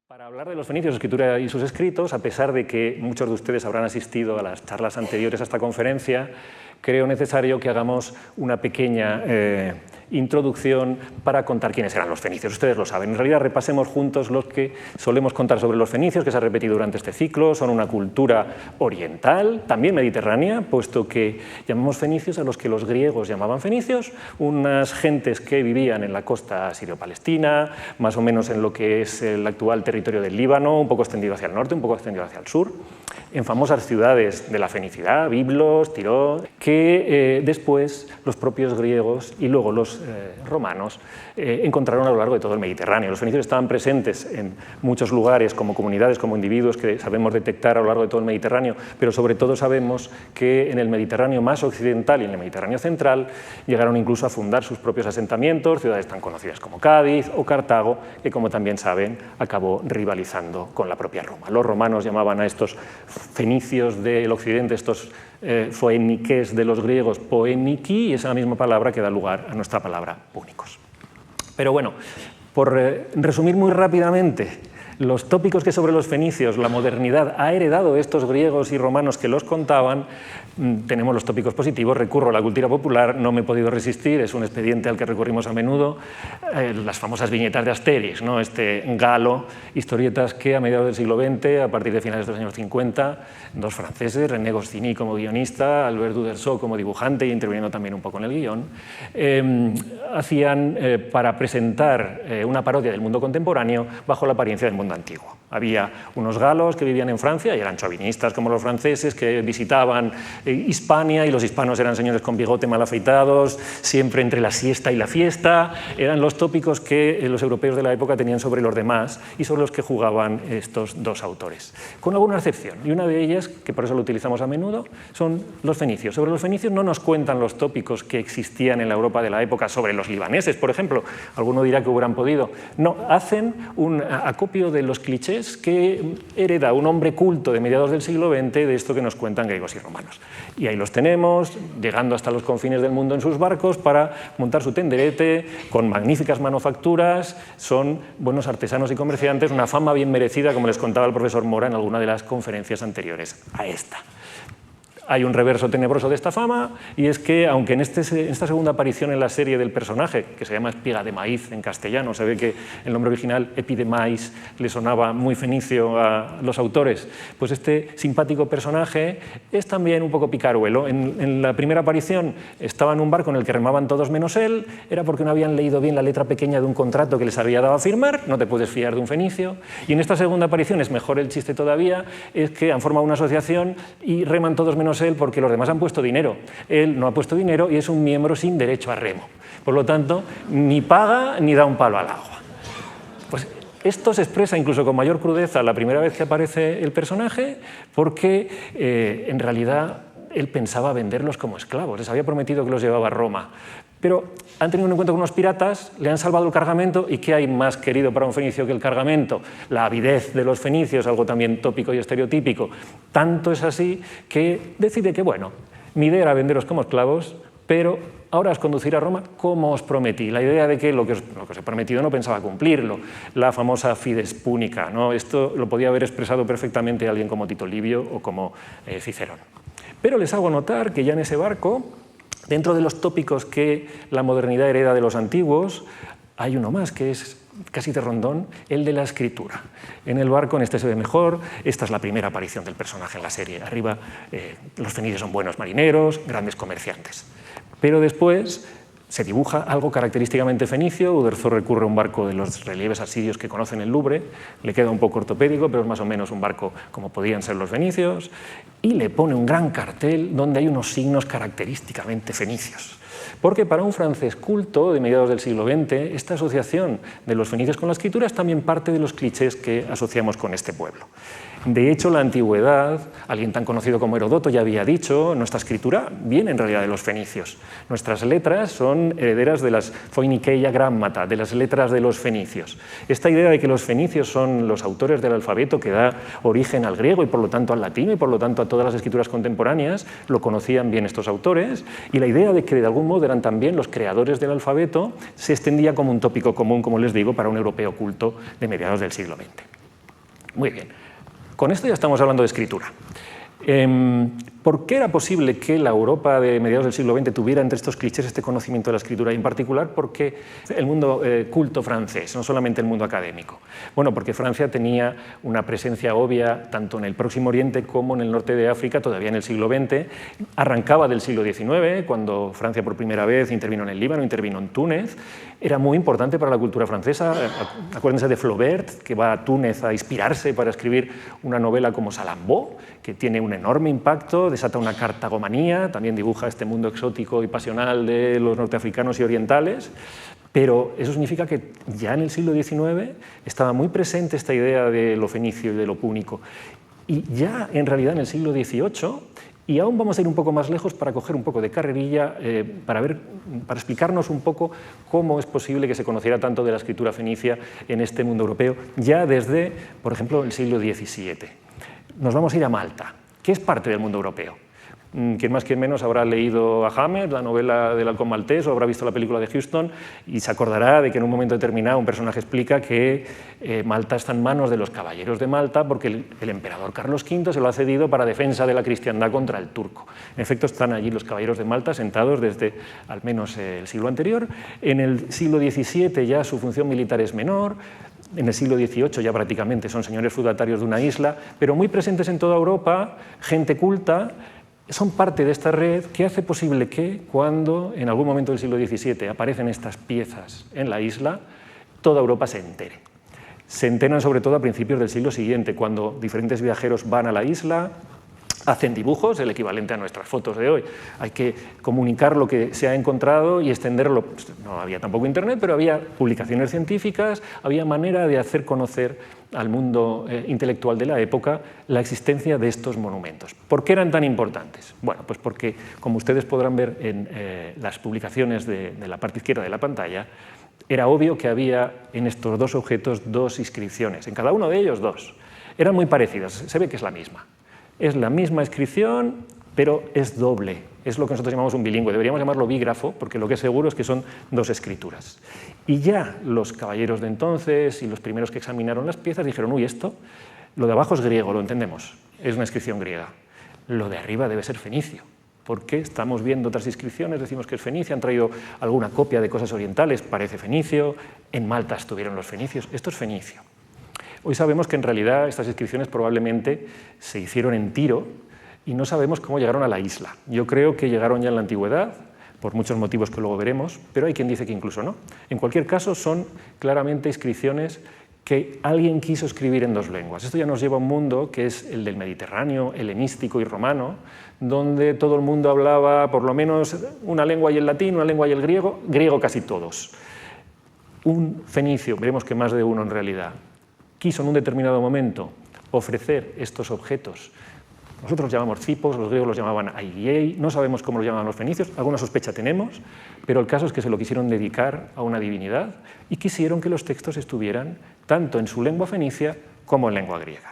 Para hablar de los fenicios, escritura y sus escritos, a pesar de que muchos de ustedes habrán asistido a las charlas anteriores a esta conferencia, creo necesario que hagamos una pequeña introducción para contar quiénes eran los fenicios. Ustedes lo saben. En realidad, repasemos juntos lo que solemos contar sobre los fenicios, que se ha repetido durante este ciclo. Son una cultura oriental, también mediterránea, puesto que llamamos fenicios a los que los griegos llamaban fenicios, unas gentes que vivían en la costa sirio-palestina, más o menos en lo que es el actual territorio del Líbano, un poco extendido hacia el norte, un poco extendido hacia el sur, en famosas ciudades de la fenicidad, Biblos, Tiro, que después los propios griegos y luego los romanos encontraron a lo largo de todo el Mediterráneo. Los fenicios estaban presentes en muchos lugares como comunidades, como individuos que sabemos detectar a lo largo de todo el Mediterráneo, pero sobre todo sabemos que en el Mediterráneo más occidental y en el Mediterráneo central llegaron incluso a fundar sus propios asentamientos, ciudades tan conocidas como Cádiz o Cartago, que como también saben acabó rivalizando con la propia Roma. Los romanos llamaban a estos fenicios del occidente, estos foeniques de los griegos, poeniki, y esa misma palabra que da lugar a nuestra palabra púnicos. Pero bueno, por resumir muy rápidamente los tópicos que sobre los fenicios la modernidad ha heredado de estos griegos y romanos que los contaban, tenemos los tópicos positivos, recurro a la cultura popular, no me he podido resistir, es un expediente al que recurrimos a menudo, las famosas viñetas de Asterix, ¿no? Este Galo, historietas que a mediados del siglo XX, a partir de finales de los años 50, dos franceses, René Goscinny como guionista, Albert Uderzo como dibujante y interviniendo también un poco en el guión, hacían para presentar una parodia del mundo contemporáneo bajo la apariencia del mundo antiguo. Había unos galos que vivían en Francia y eran chauvinistas como los franceses, que visitaban Hispania, y los hispanos eran señores con bigote mal afeitados, siempre entre la siesta y la fiesta. Eran los tópicos que los europeos de la época tenían sobre los demás y sobre los que jugaban estos dos autores, con alguna excepción, y una de ellas, que por eso lo utilizamos a menudo, son los fenicios. Sobre los fenicios no nos cuentan los tópicos que existían en la Europa de la época sobre los libaneses, por ejemplo. Alguno dirá que hubieran podido. No, hacen un acopio de los clichés que hereda un hombre culto de mediados del siglo XX de esto que nos cuentan griegos y romanos. Y ahí los tenemos, llegando hasta los confines del mundo en sus barcos para montar su tenderete, con magníficas manufacturas, son buenos artesanos y comerciantes, una fama bien merecida, como les contaba el profesor Mora en alguna de las conferencias anteriores a esta. Hay un reverso tenebroso de esta fama, y es que, aunque en esta segunda aparición en la serie del personaje, que se llama Espiga de Maíz en castellano, se ve que el nombre original, Epi de Maíz, le sonaba muy fenicio a los autores, pues este simpático personaje es también un poco picaruelo. En la primera aparición estaba en un barco en el que remaban todos menos él, era porque no habían leído bien la letra pequeña de un contrato que les había dado a firmar, no te puedes fiar de un fenicio, y en esta segunda aparición es mejor el chiste todavía, es que han formado una asociación y reman todos menos él porque los demás han puesto dinero. Él no ha puesto dinero y es un miembro sin derecho a remo. Por lo tanto, ni paga ni da un palo al agua. Pues esto se expresa incluso con mayor crudeza la primera vez que aparece el personaje, porque en realidad él pensaba venderlos como esclavos. Les había prometido que los llevaba a Roma. Pero han tenido un encuentro con unos piratas, le han salvado el cargamento, y ¿qué hay más querido para un fenicio que el cargamento? La avidez de los fenicios, algo también tópico y estereotípico. Tanto es así que decide que, bueno, mi idea era venderos como esclavos, pero ahora os conduciré a Roma como os prometí. La idea de que lo que os he prometido no pensaba cumplirlo. La famosa fides púnica, ¿no? Esto lo podía haber expresado perfectamente alguien como Tito Livio o como Cicerón. Pero les hago notar que ya en ese barco, dentro de los tópicos que la modernidad hereda de los antiguos, hay uno más que es casi de rondón, el de la escritura. En el barco, en este se ve mejor, esta es la primera aparición del personaje en la serie. Arriba, los fenicios son buenos marineros, grandes comerciantes. Pero después se dibuja algo característicamente fenicio. Uderzo recurre a un barco de los relieves asirios que conocen el Louvre, le queda un poco ortopédico, pero es más o menos un barco como podían ser los fenicios, y le pone un gran cartel donde hay unos signos característicamente fenicios. Porque para un francés culto de mediados del siglo XX, esta asociación de los fenicios con la escritura es también parte de los clichés que asociamos con este pueblo. De hecho, la antigüedad, alguien tan conocido como Heródoto ya había dicho, nuestra escritura viene en realidad de los fenicios. Nuestras letras son herederas de las Phoenikeia Grammata, de las letras de los fenicios. Esta idea de que los fenicios son los autores del alfabeto que da origen al griego y por lo tanto al latino y por lo tanto a todas las escrituras contemporáneas, lo conocían bien estos autores, y la idea de que de algún modo eran también los creadores del alfabeto se extendía como un tópico común, como les digo, para un europeo culto de mediados del siglo XX. Muy bien. Con esto ya estamos hablando de escritura. ¿Por qué era posible que la Europa de mediados del siglo XX tuviera entre estos clichés este conocimiento de la escritura? Y en particular, ¿por qué el mundo culto francés, no solamente el mundo académico? Bueno, porque Francia tenía una presencia obvia tanto en el Próximo Oriente como en el norte de África, todavía en el siglo XX. Arrancaba del siglo XIX, cuando Francia por primera vez intervino en el Líbano, intervino en Túnez. Era muy importante para la cultura francesa. Acuérdense de Flaubert, que va a Túnez a inspirarse para escribir una novela como Salambó, que tiene un enorme impacto, desata una cartagomanía, también dibuja este mundo exótico y pasional de los norteafricanos y orientales, pero eso significa que ya en el siglo XIX estaba muy presente esta idea de lo fenicio y de lo púnico. Y ya en realidad en el siglo XVIII, y aún vamos a ir un poco más lejos para coger un poco de carrerilla, para explicarnos un poco cómo es posible que se conociera tanto de la escritura fenicia en este mundo europeo, ya desde, por ejemplo, el siglo XVII. Nos vamos a ir a Malta, que es parte del mundo europeo. Quien más, quien menos habrá leído a Hammer, la novela del halcón maltés, o habrá visto la película de Houston, y se acordará de que en un momento determinado un personaje explica que Malta está en manos de los caballeros de Malta porque el emperador Carlos V se lo ha cedido para defensa de la cristiandad contra el turco. En efecto, están allí los caballeros de Malta sentados desde al menos el siglo anterior. En el siglo XVII ya su función militar es menor. En el siglo XVIII ya prácticamente son señores feudatarios de una isla, pero muy presentes en toda Europa, gente culta. Son parte de esta red que hace posible que cuando en algún momento del siglo XVII aparecen estas piezas en la isla, toda Europa se entere. Se enteran sobre todo a principios del siglo siguiente, cuando diferentes viajeros van a la isla, hacen dibujos, el equivalente a nuestras fotos de hoy. Hay que comunicar lo que se ha encontrado y extenderlo. No había tampoco internet, pero había publicaciones científicas, había manera de hacer conocer al mundo intelectual de la época la existencia de estos monumentos. ¿Por qué eran tan importantes? Bueno, pues porque, como ustedes podrán ver en las publicaciones de la parte izquierda de la pantalla, era obvio que había en estos dos objetos dos inscripciones, en cada uno de ellos dos. Eran muy parecidas, se ve que es la misma. Es la misma inscripción, pero es doble. Es lo que nosotros llamamos un bilingüe. Deberíamos llamarlo bígrafo, porque lo que es seguro es que son dos escrituras. Y ya los caballeros de entonces y los primeros que examinaron las piezas dijeron, uy, esto, lo de abajo es griego, lo entendemos, es una inscripción griega. Lo de arriba debe ser fenicio, porque estamos viendo otras inscripciones, decimos que es fenicia, han traído alguna copia de cosas orientales, parece fenicio, en Malta estuvieron los fenicios, esto es fenicio. Hoy sabemos que en realidad estas inscripciones probablemente se hicieron en Tiro y no sabemos cómo llegaron a la isla. Yo creo que llegaron ya en la antigüedad, por muchos motivos que luego veremos, pero hay quien dice que incluso no. En cualquier caso, son claramente inscripciones que alguien quiso escribir en dos lenguas. Esto ya nos lleva a un mundo que es el del Mediterráneo, helenístico y romano, donde todo el mundo hablaba por lo menos una lengua y el latín, una lengua y el griego, griego casi todos. Un fenicio, veremos que más de uno en realidad, quiso en un determinado momento ofrecer estos objetos. Nosotros los llamamos cipos, los griegos los llamaban aigiei, no sabemos cómo los llamaban los fenicios, alguna sospecha tenemos, pero el caso es que se lo quisieron dedicar a una divinidad y quisieron que los textos estuvieran tanto en su lengua fenicia como en lengua griega.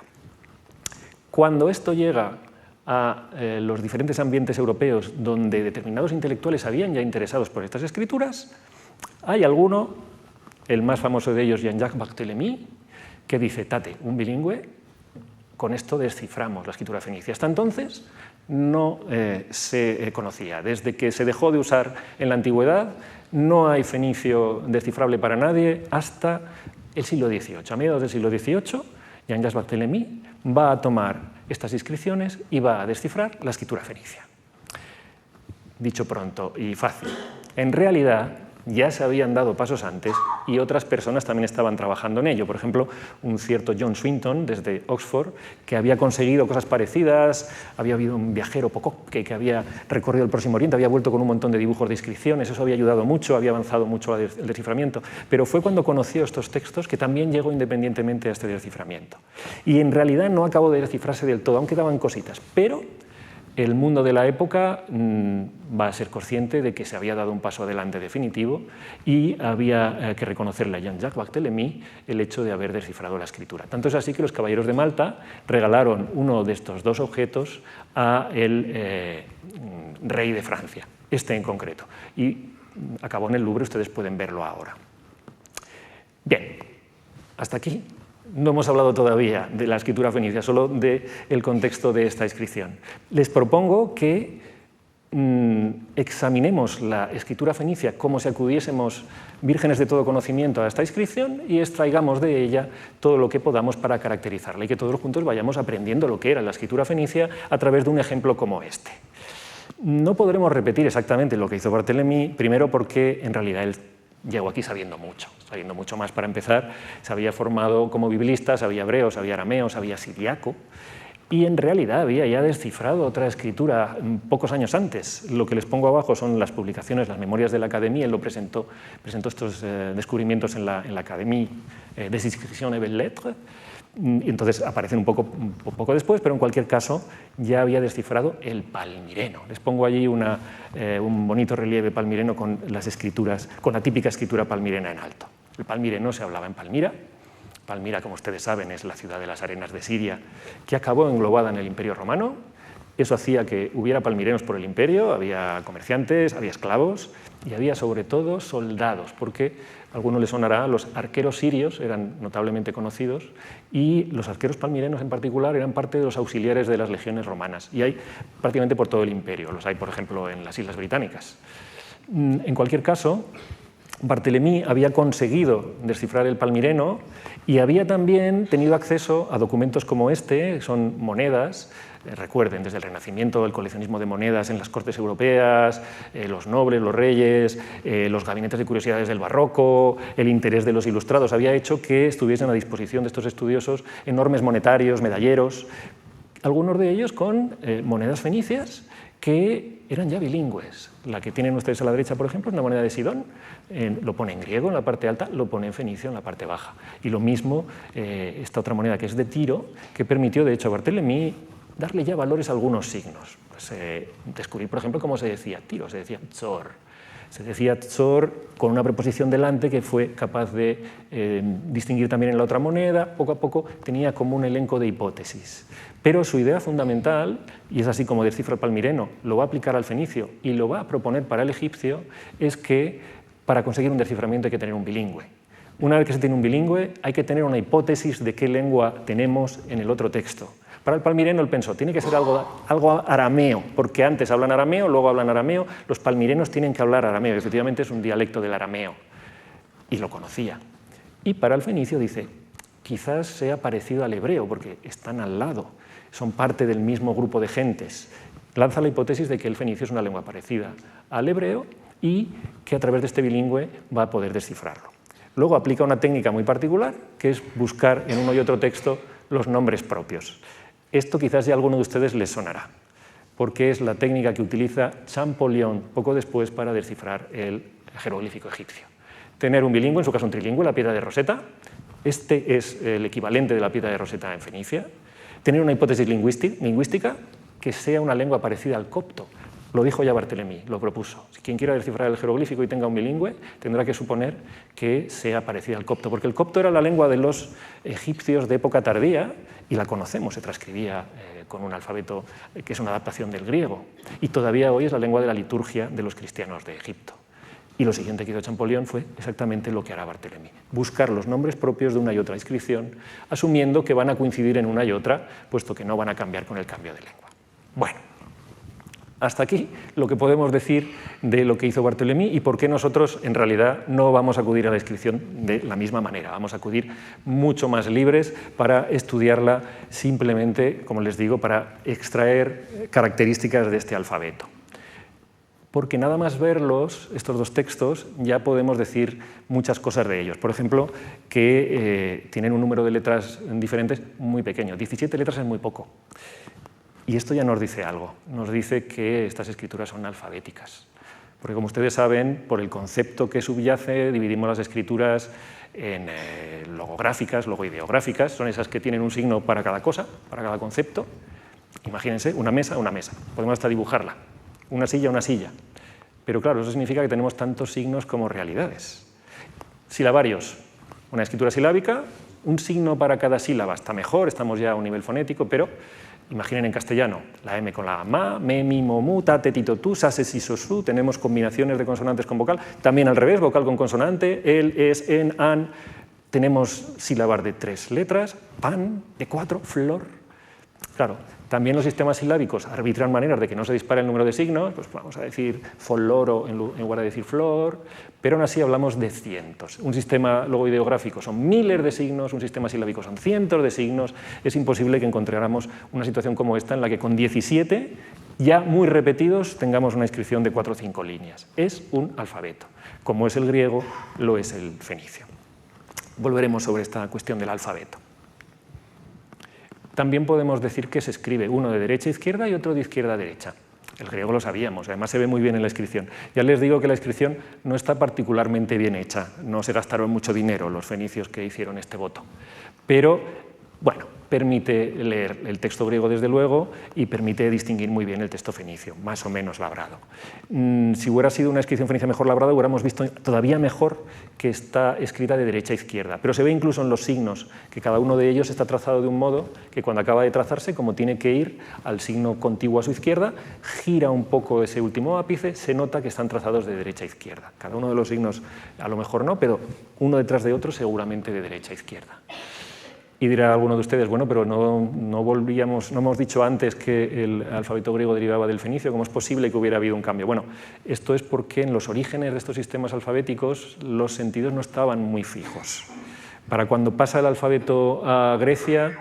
Cuando esto llega a los diferentes ambientes europeos donde determinados intelectuales habían ya interesados por estas escrituras, hay alguno, el más famoso de ellos, Jean-Jacques Barthélemy, que dice, tate, un bilingüe, con esto desciframos la escritura fenicia. Hasta entonces no se conocía. Desde que se dejó de usar en la antigüedad, no hay fenicio descifrable para nadie hasta el siglo XVIII. A mediados del siglo XVIII, Jean-Jacques Barthélemy va a tomar estas inscripciones y va a descifrar la escritura fenicia. Dicho pronto y fácil. En realidad, ya se habían dado pasos antes y otras personas también estaban trabajando en ello. Por ejemplo, un cierto John Swinton, desde Oxford, que había conseguido cosas parecidas, había habido un viajero Pocock que había recorrido el Próximo Oriente, había vuelto con un montón de dibujos de inscripciones, eso había ayudado mucho, había avanzado mucho el desciframiento, pero fue cuando conoció estos textos que también llegó independientemente a este desciframiento. Y en realidad no acabó de descifrarse del todo, aún quedaban cositas, pero el mundo de la época va a ser consciente de que se había dado un paso adelante definitivo y había que reconocerle a Jean-Jacques Barthélemy el hecho de haber descifrado la escritura. Tanto es así que los caballeros de Malta regalaron uno de estos dos objetos al rey de Francia, este en concreto, y acabó en el Louvre, ustedes pueden verlo ahora. Bien, hasta aquí No hemos hablado todavía de la escritura fenicia, solo del contexto de esta inscripción. Les propongo que examinemos la escritura fenicia como si acudiésemos vírgenes de todo conocimiento a esta inscripción y extraigamos de ella todo lo que podamos para caracterizarla y que todos juntos vayamos aprendiendo lo que era la escritura fenicia a través de un ejemplo como este. No podremos repetir exactamente lo que hizo Barthélemy, primero porque en realidad él llegó aquí sabiendo mucho más. Para empezar, se había formado como biblista, sabía hebreo, sabía arameo, sabía siriaco, y en realidad había ya descifrado otra escritura pocos años antes. Lo que les pongo abajo son las publicaciones, las memorias de la Academia. Él lo presentó estos descubrimientos en la Académie des Inscriptions et Belles-Lettres, y entonces aparecen un poco después, pero en cualquier caso ya había descifrado el palmireno. Les pongo allí un bonito relieve palmireno con las escrituras, con la típica escritura palmirena en alto. El palmireno se hablaba en Palmira. Palmira, como ustedes saben, es la ciudad de las arenas de Siria, que acabó englobada en el Imperio Romano. Eso hacía que hubiera palmirenos por el imperio, había comerciantes, había esclavos y había sobre todo soldados, porque a alguno le sonará, los arqueros sirios eran notablemente conocidos y los arqueros palmirenos en particular eran parte de los auxiliares de las legiones romanas, y hay prácticamente por todo el imperio. Los hay, por ejemplo, en las Islas Británicas. En cualquier caso, Barthélemy había conseguido descifrar el palmireno y había también tenido acceso a documentos como este, son monedas. Recuerden, desde el Renacimiento, el coleccionismo de monedas en las cortes europeas, los nobles, los reyes, los gabinetes de curiosidades del barroco, el interés de los ilustrados, había hecho que estuviesen a disposición de estos estudiosos enormes monetarios, medalleros, algunos de ellos con monedas fenicias que eran ya bilingües. La que tienen ustedes a la derecha, por ejemplo, es una moneda de Sidón, lo pone en griego en la parte alta, lo pone en fenicio en la parte baja. Y lo mismo esta otra moneda que es de Tiro, que permitió, de hecho, a Barthélemy darle ya valores a algunos signos. Pues, descubrir, por ejemplo, cómo se decía Tiro, se decía Tzor. Se decía Tzor con una preposición delante que fue capaz de distinguir también en la otra moneda. Poco a poco tenía como un elenco de hipótesis. Pero su idea fundamental, y es así como descifra el palmireno, lo va a aplicar al fenicio y lo va a proponer para el egipcio, es que para conseguir un desciframiento hay que tener un bilingüe. Una vez que se tiene un bilingüe, hay que tener una hipótesis de qué lengua tenemos en el otro texto. Para el palmireno él pensó, tiene que ser algo arameo, porque antes hablan arameo, luego hablan arameo, los palmirenos tienen que hablar arameo, y efectivamente es un dialecto del arameo, y lo conocía. Y para el fenicio dice, quizás sea parecido al hebreo, porque están al lado, son parte del mismo grupo de gentes. Lanza la hipótesis de que el fenicio es una lengua parecida al hebreo y que a través de este bilingüe va a poder descifrarlo. Luego aplica una técnica muy particular, que es buscar en uno y otro texto los nombres propios. Esto quizás ya a alguno de ustedes les sonará, porque es la técnica que utiliza Champollion poco después para descifrar el jeroglífico egipcio. Tener un bilingüe, en su caso un trilingüe, la piedra de Rosetta. Este es el equivalente de la piedra de Rosetta en Fenicia. Tener una hipótesis lingüística que sea una lengua parecida al copto. Lo dijo ya Barthélemy, lo propuso. Si quien quiera descifrar el jeroglífico y tenga un bilingüe, tendrá que suponer que sea parecida al copto, porque el copto era la lengua de los egipcios de época tardía, y la conocemos, se transcribía con un alfabeto que es una adaptación del griego, y todavía hoy es la lengua de la liturgia de los cristianos de Egipto. Y lo siguiente que hizo Champollion fue exactamente lo que hará Barthélemy, buscar los nombres propios de una y otra inscripción, asumiendo que van a coincidir en una y otra, puesto que no van a cambiar con el cambio de lengua. Bueno, hasta aquí lo que podemos decir de lo que hizo Barthélemy y por qué nosotros en realidad no vamos a acudir a la inscripción de la misma manera. Vamos a acudir mucho más libres para estudiarla simplemente, como les digo, para extraer características de este alfabeto. Porque nada más verlos, estos dos textos, ya podemos decir muchas cosas de ellos. Por ejemplo, que tienen un número de letras diferentes muy pequeño. 17 letras es muy poco. Y esto ya nos dice algo, nos dice que estas escrituras son alfabéticas. Porque como ustedes saben, por el concepto que subyace, dividimos las escrituras en logográficas, logoideográficas, son esas que tienen un signo para cada cosa, para cada concepto. Imagínense, una mesa, podemos hasta dibujarla, una silla. Pero claro, eso significa que tenemos tantos signos como realidades. Silabarios, una escritura silábica, un signo para cada sílaba, está mejor, estamos ya a un nivel fonético, pero imaginen en castellano, la M con la ma, me, mi, mo, mu, ta, te, ti, to, tu, sa, se, si, so, su, tenemos combinaciones de consonantes con vocal, también al revés, vocal con consonante, el, es, en, an, tenemos sílabas de 3 letras, pan, de 4, flor. Claro, también los sistemas silábicos arbitran maneras de que no se dispare el número de signos, pues vamos a decir foloro en lugar de decir flor, pero aún así hablamos de cientos. Un sistema logoideográfico son miles de signos, un sistema silábico son cientos de signos. Es imposible que encontráramos una situación como esta en la que con 17, ya muy repetidos, tengamos una inscripción de 4 o 5 líneas. Es un alfabeto. Como es el griego, lo es el fenicio. Volveremos sobre esta cuestión del alfabeto. También podemos decir que se escribe uno de derecha a izquierda y otro de izquierda a derecha. El griego lo sabíamos, además se ve muy bien en la inscripción. Ya les digo que la inscripción no está particularmente bien hecha, no se gastaron mucho dinero los fenicios que hicieron este voto. Pero, bueno, permite leer el texto griego desde luego y permite distinguir muy bien el texto fenicio, más o menos labrado. Si hubiera sido una inscripción fenicia mejor labrada, hubiéramos visto todavía mejor que está escrita de derecha a izquierda, pero se ve incluso en los signos que cada uno de ellos está trazado de un modo que cuando acaba de trazarse, como tiene que ir al signo contiguo a su izquierda, gira un poco ese último ápice, se nota que están trazados de derecha a izquierda. Cada uno de los signos a lo mejor no, pero uno detrás de otro seguramente de derecha a izquierda. Y dirá alguno de ustedes, bueno, pero no hemos dicho antes que el alfabeto griego derivaba del fenicio, ¿cómo es posible que hubiera habido un cambio? Bueno, esto es porque en los orígenes de estos sistemas alfabéticos los sentidos no estaban muy fijos. Para cuando pasa el alfabeto a Grecia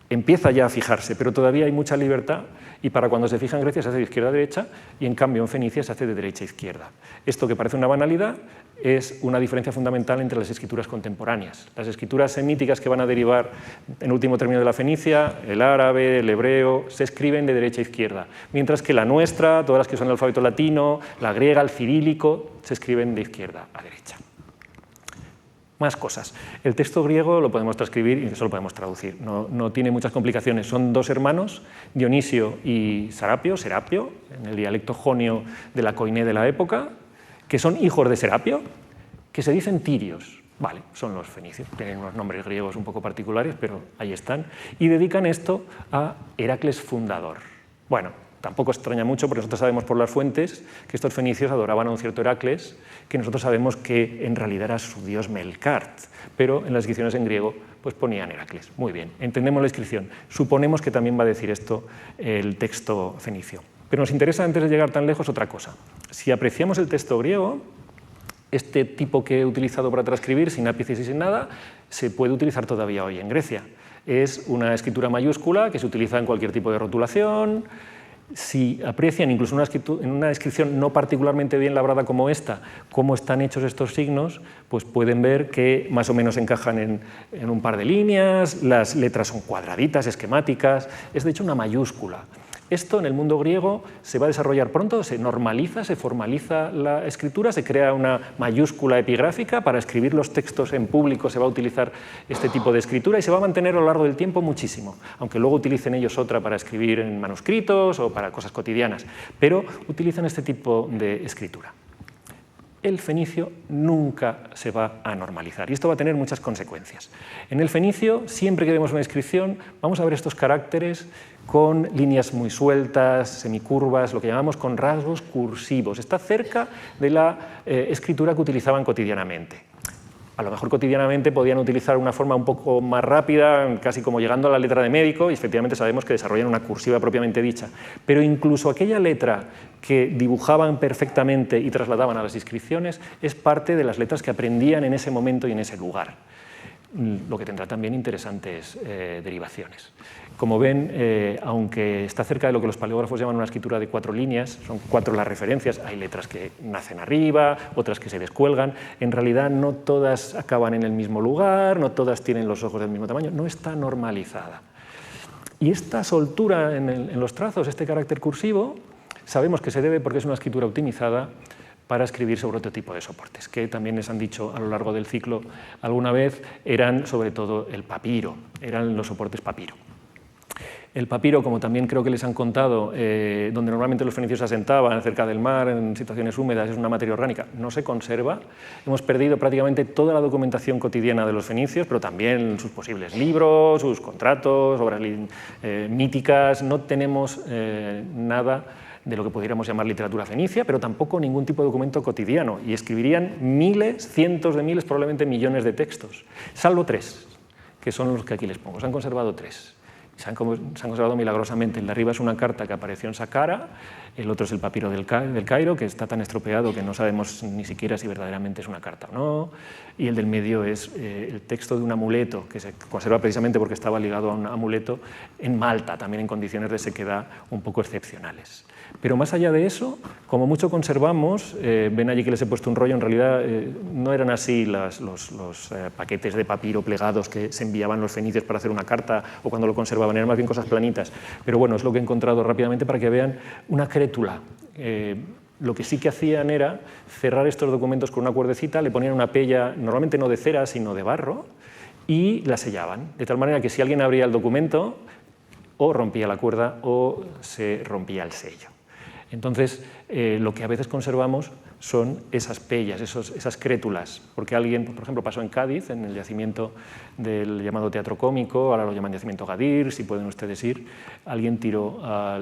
empieza ya a fijarse, pero todavía hay mucha libertad y para cuando se fija en Grecia se hace de izquierda a derecha y en cambio en Fenicia se hace de derecha a izquierda. Esto que parece una banalidad es una diferencia fundamental entre las escrituras contemporáneas. Las escrituras semíticas que van a derivar en último término de la fenicia, el árabe, el hebreo, se escriben de derecha a izquierda, mientras que la nuestra, todas las que son el alfabeto latino, la griega, el cirílico, se escriben de izquierda a derecha. Más cosas. El texto griego lo podemos transcribir y eso lo podemos traducir. No tiene muchas complicaciones. Son dos hermanos, Dionisio y Serapio, en el dialecto jonio de la Koiné de la época, que son hijos de Serapio, que se dicen tirios. Vale, son los fenicios. Tienen unos nombres griegos un poco particulares, pero ahí están. Y dedican esto a Heracles fundador. Bueno, tampoco extraña mucho porque nosotros sabemos por las fuentes que estos fenicios adoraban a un cierto Heracles, que nosotros sabemos que en realidad era su dios Melkart, pero en las inscripciones en griego pues ponían Heracles. Muy bien, entendemos la inscripción. Suponemos que también va a decir esto el texto fenicio. Pero nos interesa antes de llegar tan lejos otra cosa. Si apreciamos el texto griego, este tipo que he utilizado para transcribir, sin ápices y sin nada, se puede utilizar todavía hoy en Grecia. Es una escritura mayúscula que se utiliza en cualquier tipo de rotulación. Si aprecian incluso en una inscripción no particularmente bien labrada como esta, cómo están hechos estos signos, pues pueden ver que más o menos encajan en un par de líneas, las letras son cuadraditas, esquemáticas, es de hecho una mayúscula. Esto en el mundo griego se va a desarrollar pronto, se normaliza, se formaliza la escritura, se crea una mayúscula epigráfica, para escribir los textos en público se va a utilizar este tipo de escritura y se va a mantener a lo largo del tiempo muchísimo, aunque luego utilicen ellos otra para escribir en manuscritos o para cosas cotidianas, pero utilizan este tipo de escritura. El fenicio nunca se va a normalizar y esto va a tener muchas consecuencias. En el fenicio, siempre que vemos una inscripción, vamos a ver estos caracteres con líneas muy sueltas, semicurvas, lo que llamamos con rasgos cursivos. Está cerca de la escritura que utilizaban cotidianamente. A lo mejor cotidianamente podían utilizar una forma un poco más rápida, casi como llegando a la letra de médico, y efectivamente sabemos que desarrollan una cursiva propiamente dicha. Pero incluso aquella letra que dibujaban perfectamente y trasladaban a las inscripciones es parte de las letras que aprendían en ese momento y en ese lugar, lo que tendrá también interesantes derivaciones. Como ven, aunque está cerca de lo que los paleógrafos llaman una escritura de 4 líneas, son 4 las referencias, hay letras que nacen arriba, otras que se descuelgan, en realidad no todas acaban en el mismo lugar, no todas tienen los ojos del mismo tamaño, no está normalizada. Y esta soltura en los trazos, este carácter cursivo, sabemos que se debe porque es una escritura optimizada para escribir sobre otro tipo de soportes, que también les han dicho a lo largo del ciclo alguna vez, eran sobre todo el papiro, eran los soportes papiro. El papiro, como también creo que les han contado, donde normalmente los fenicios se asentaban, cerca del mar, en situaciones húmedas, es una materia orgánica, no se conserva. Hemos perdido prácticamente toda la documentación cotidiana de los fenicios, pero también sus posibles libros, sus contratos, obras míticas, no tenemos nada de lo que pudiéramos llamar literatura fenicia, pero tampoco ningún tipo de documento cotidiano, y escribirían miles, cientos de miles, probablemente millones de textos, salvo 3, que son los que aquí les pongo. Se han conservado 3. Se han conservado milagrosamente. El de arriba es una carta que apareció en Saqqara, el otro es el papiro del Cairo, que está tan estropeado que no sabemos ni siquiera si verdaderamente es una carta o no, y el del medio es el texto de un amuleto, que se conserva precisamente porque estaba ligado a un amuleto en Malta, también en condiciones de sequedad un poco excepcionales. Pero más allá de eso, como mucho conservamos, ven allí que les he puesto un rollo, en realidad no eran así los paquetes de papiro plegados que se enviaban los fenicios para hacer una carta o cuando lo conservaban, eran más bien cosas planitas. Pero bueno, es lo que he encontrado rápidamente para que vean una crétula. Lo que sí que hacían era cerrar estos documentos con una cuerdecita, le ponían una pella, normalmente no de cera, sino de barro, y la sellaban, de tal manera que si alguien abría el documento, o rompía la cuerda o se rompía el sello. Entonces, lo que a veces conservamos son esas pellas, esas crétulas, porque alguien, por ejemplo, pasó en Cádiz, en el yacimiento del llamado Teatro Cómico, ahora lo llaman yacimiento Gadir, si pueden ustedes ir, alguien tiró a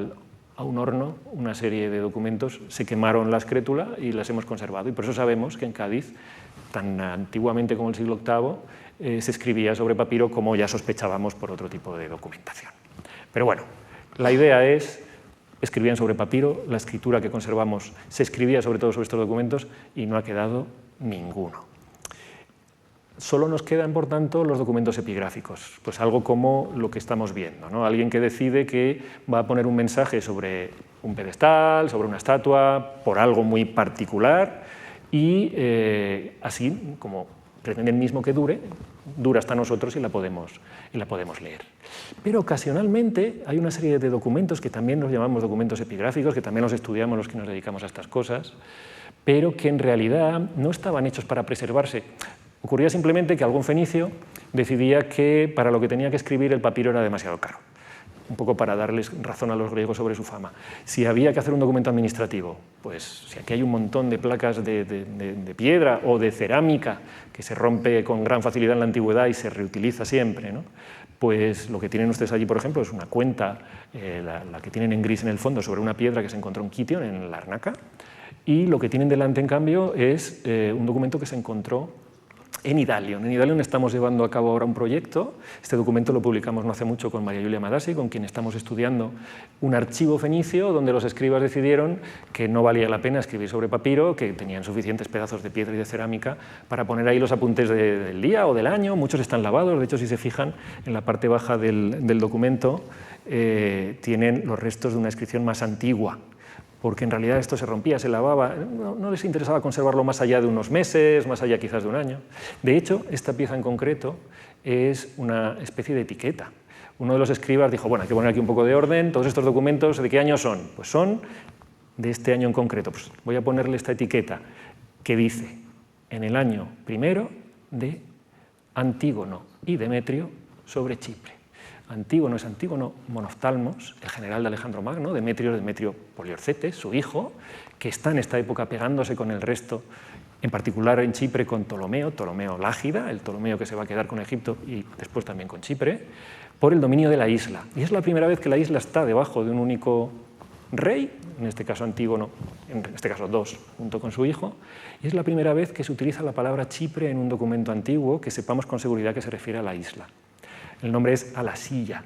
un horno una serie de documentos, se quemaron las crétulas y las hemos conservado, y por eso sabemos que en Cádiz, tan antiguamente como el siglo VIII, se escribía sobre papiro como ya sospechábamos por otro tipo de documentación. Pero bueno, la idea es, escribían sobre papiro, la escritura que conservamos se escribía sobre todo sobre estos documentos y no ha quedado ninguno. Solo nos quedan, por tanto, los documentos epigráficos, pues algo como lo que estamos viendo, ¿no? Alguien que decide que va a poner un mensaje sobre un pedestal, sobre una estatua, por algo muy particular, y así, como pretende el mismo que dure, dura hasta nosotros y la podemos leer. Pero ocasionalmente hay una serie de documentos que también los llamamos documentos epigráficos, que también los estudiamos los que nos dedicamos a estas cosas, pero que en realidad no estaban hechos para preservarse. Ocurría simplemente que algún fenicio decidía que para lo que tenía que escribir el papiro era demasiado caro, un poco para darles razón a los griegos sobre su fama. Si había que hacer un documento administrativo, pues si aquí hay un montón de placas de piedra o de cerámica que se rompe con gran facilidad en la antigüedad y se reutiliza siempre, ¿no? Pues lo que tienen ustedes allí, por ejemplo, es una cuenta, la que tienen en gris en el fondo, sobre una piedra que se encontró en Kition, en Larnaca, y lo que tienen delante, en cambio, es un documento que se encontró en Idalion. En Idalion estamos llevando a cabo ahora un proyecto. Este documento lo publicamos no hace mucho con María Julia Madasi, con quien estamos estudiando un archivo fenicio donde los escribas decidieron que no valía la pena escribir sobre papiro, que tenían suficientes pedazos de piedra y de cerámica para poner ahí los apuntes del día o del año. Muchos están lavados, de hecho, si se fijan, en la parte baja del documento tienen los restos de una inscripción más antigua, porque en realidad esto se rompía, se lavaba, no les interesaba conservarlo más allá de unos meses, más allá quizás de un año. De hecho, esta pieza en concreto es una especie de etiqueta. Uno de los escribas dijo, bueno, hay que poner aquí un poco de orden, todos estos documentos, ¿de qué año son? Pues son de este año en concreto. Pues voy a ponerle esta etiqueta que dice, en el año primero de Antígono y Demetrio sobre Chipre. Antígono es Antígono Monoftalmos, el general de Alejandro Magno, Demetrio Poliorcetes, su hijo, que está en esta época pegándose con el resto, en particular en Chipre con Ptolomeo Lágida, el Ptolomeo que se va a quedar con Egipto y después también con Chipre, por el dominio de la isla. Y es la primera vez que la isla está debajo de un único rey, en este caso Antígono, en este caso dos, junto con su hijo, y es la primera vez que se utiliza la palabra Chipre en un documento antiguo que sepamos con seguridad que se refiere a la isla. El nombre es Alasilla.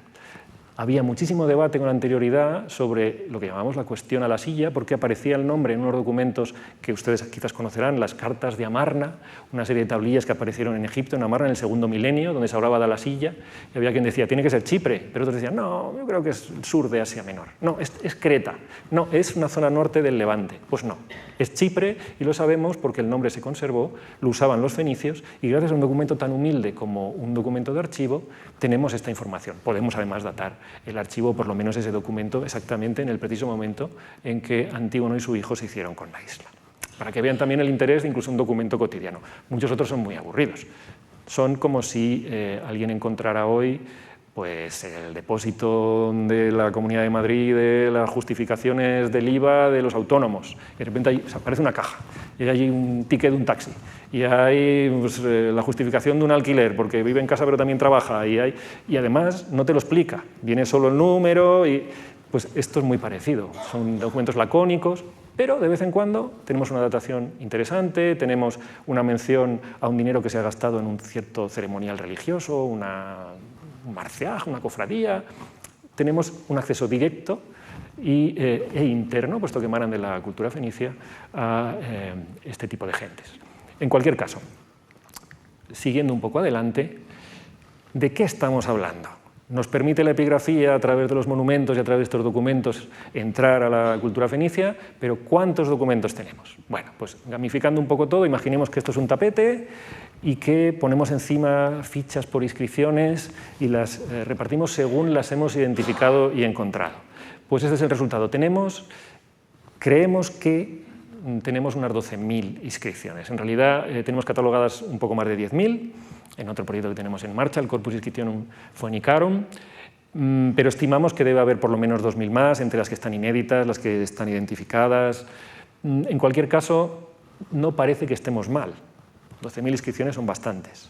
Había muchísimo debate con anterioridad sobre lo que llamamos la cuestión Alasilla, porque aparecía el nombre en unos documentos que ustedes quizás conocerán, las cartas de Amarna, una serie de tablillas que aparecieron en Egipto, en Amarna, en el segundo milenio, donde se hablaba de Alasilla, y había quien decía, tiene que ser Chipre, pero otros decían, no, yo creo que es el sur de Asia Menor, no, es Creta, no, es una zona norte del Levante, pues no, es Chipre, y lo sabemos porque el nombre se conservó, lo usaban los fenicios, y gracias a un documento tan humilde como un documento de archivo, tenemos esta información. Podemos además datar el archivo, por lo menos ese documento, exactamente en el preciso momento en que Antígono y su hijo se hicieron con la isla. Para que vean también el interés de incluso un documento cotidiano. Muchos otros son muy aburridos. Son como si alguien encontrara hoy pues, el depósito de la Comunidad de Madrid de las justificaciones del IVA de los autónomos. Y de repente aparece una caja y hay allí un ticket de un taxi. Y hay pues, la justificación de un alquiler, porque vive en casa pero también trabaja. Y además no te lo explica, viene solo el número. Pues esto es muy parecido, son documentos lacónicos, pero de vez en cuando tenemos una datación interesante, tenemos una mención a un dinero que se ha gastado en un cierto ceremonial religioso, un marceaj, una cofradía. Tenemos un acceso directo e interno, puesto que emanan de la cultura fenicia, a este tipo de gentes. En cualquier caso, siguiendo un poco adelante, ¿de qué estamos hablando? Nos permite la epigrafía, a través de los monumentos y a través de estos documentos, entrar a la cultura fenicia, pero ¿cuántos documentos tenemos? Bueno, pues gamificando un poco todo, imaginemos que esto es un tapete y que ponemos encima fichas por inscripciones y las repartimos según las hemos identificado y encontrado. Pues este es el resultado. Creemos que tenemos unas 12.000 inscripciones. En realidad tenemos catalogadas un poco más de 10.000, en otro proyecto que tenemos en marcha, el Corpus Inscriptionum Phoenicarum, pero estimamos que debe haber por lo menos 2.000 más, entre las que están inéditas, las que están identificadas. En cualquier caso, no parece que estemos mal. 12.000 inscripciones son bastantes.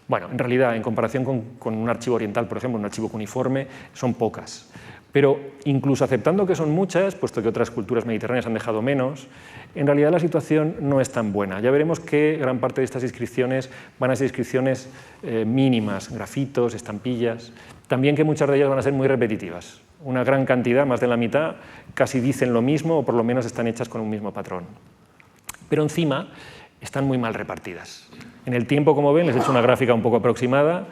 Bueno, en realidad, en comparación con un archivo oriental, por ejemplo, un archivo cuneiforme, son pocas. Pero incluso aceptando que son muchas, puesto que otras culturas mediterráneas han dejado menos, en realidad la situación no es tan buena. Ya veremos que gran parte de estas inscripciones van a ser inscripciones mínimas, grafitos, estampillas, también que muchas de ellas van a ser muy repetitivas. Una gran cantidad, más de la mitad, casi dicen lo mismo o por lo menos están hechas con un mismo patrón. Pero encima están muy mal repartidas. En el tiempo, como ven, les he hecho una gráfica un poco aproximada.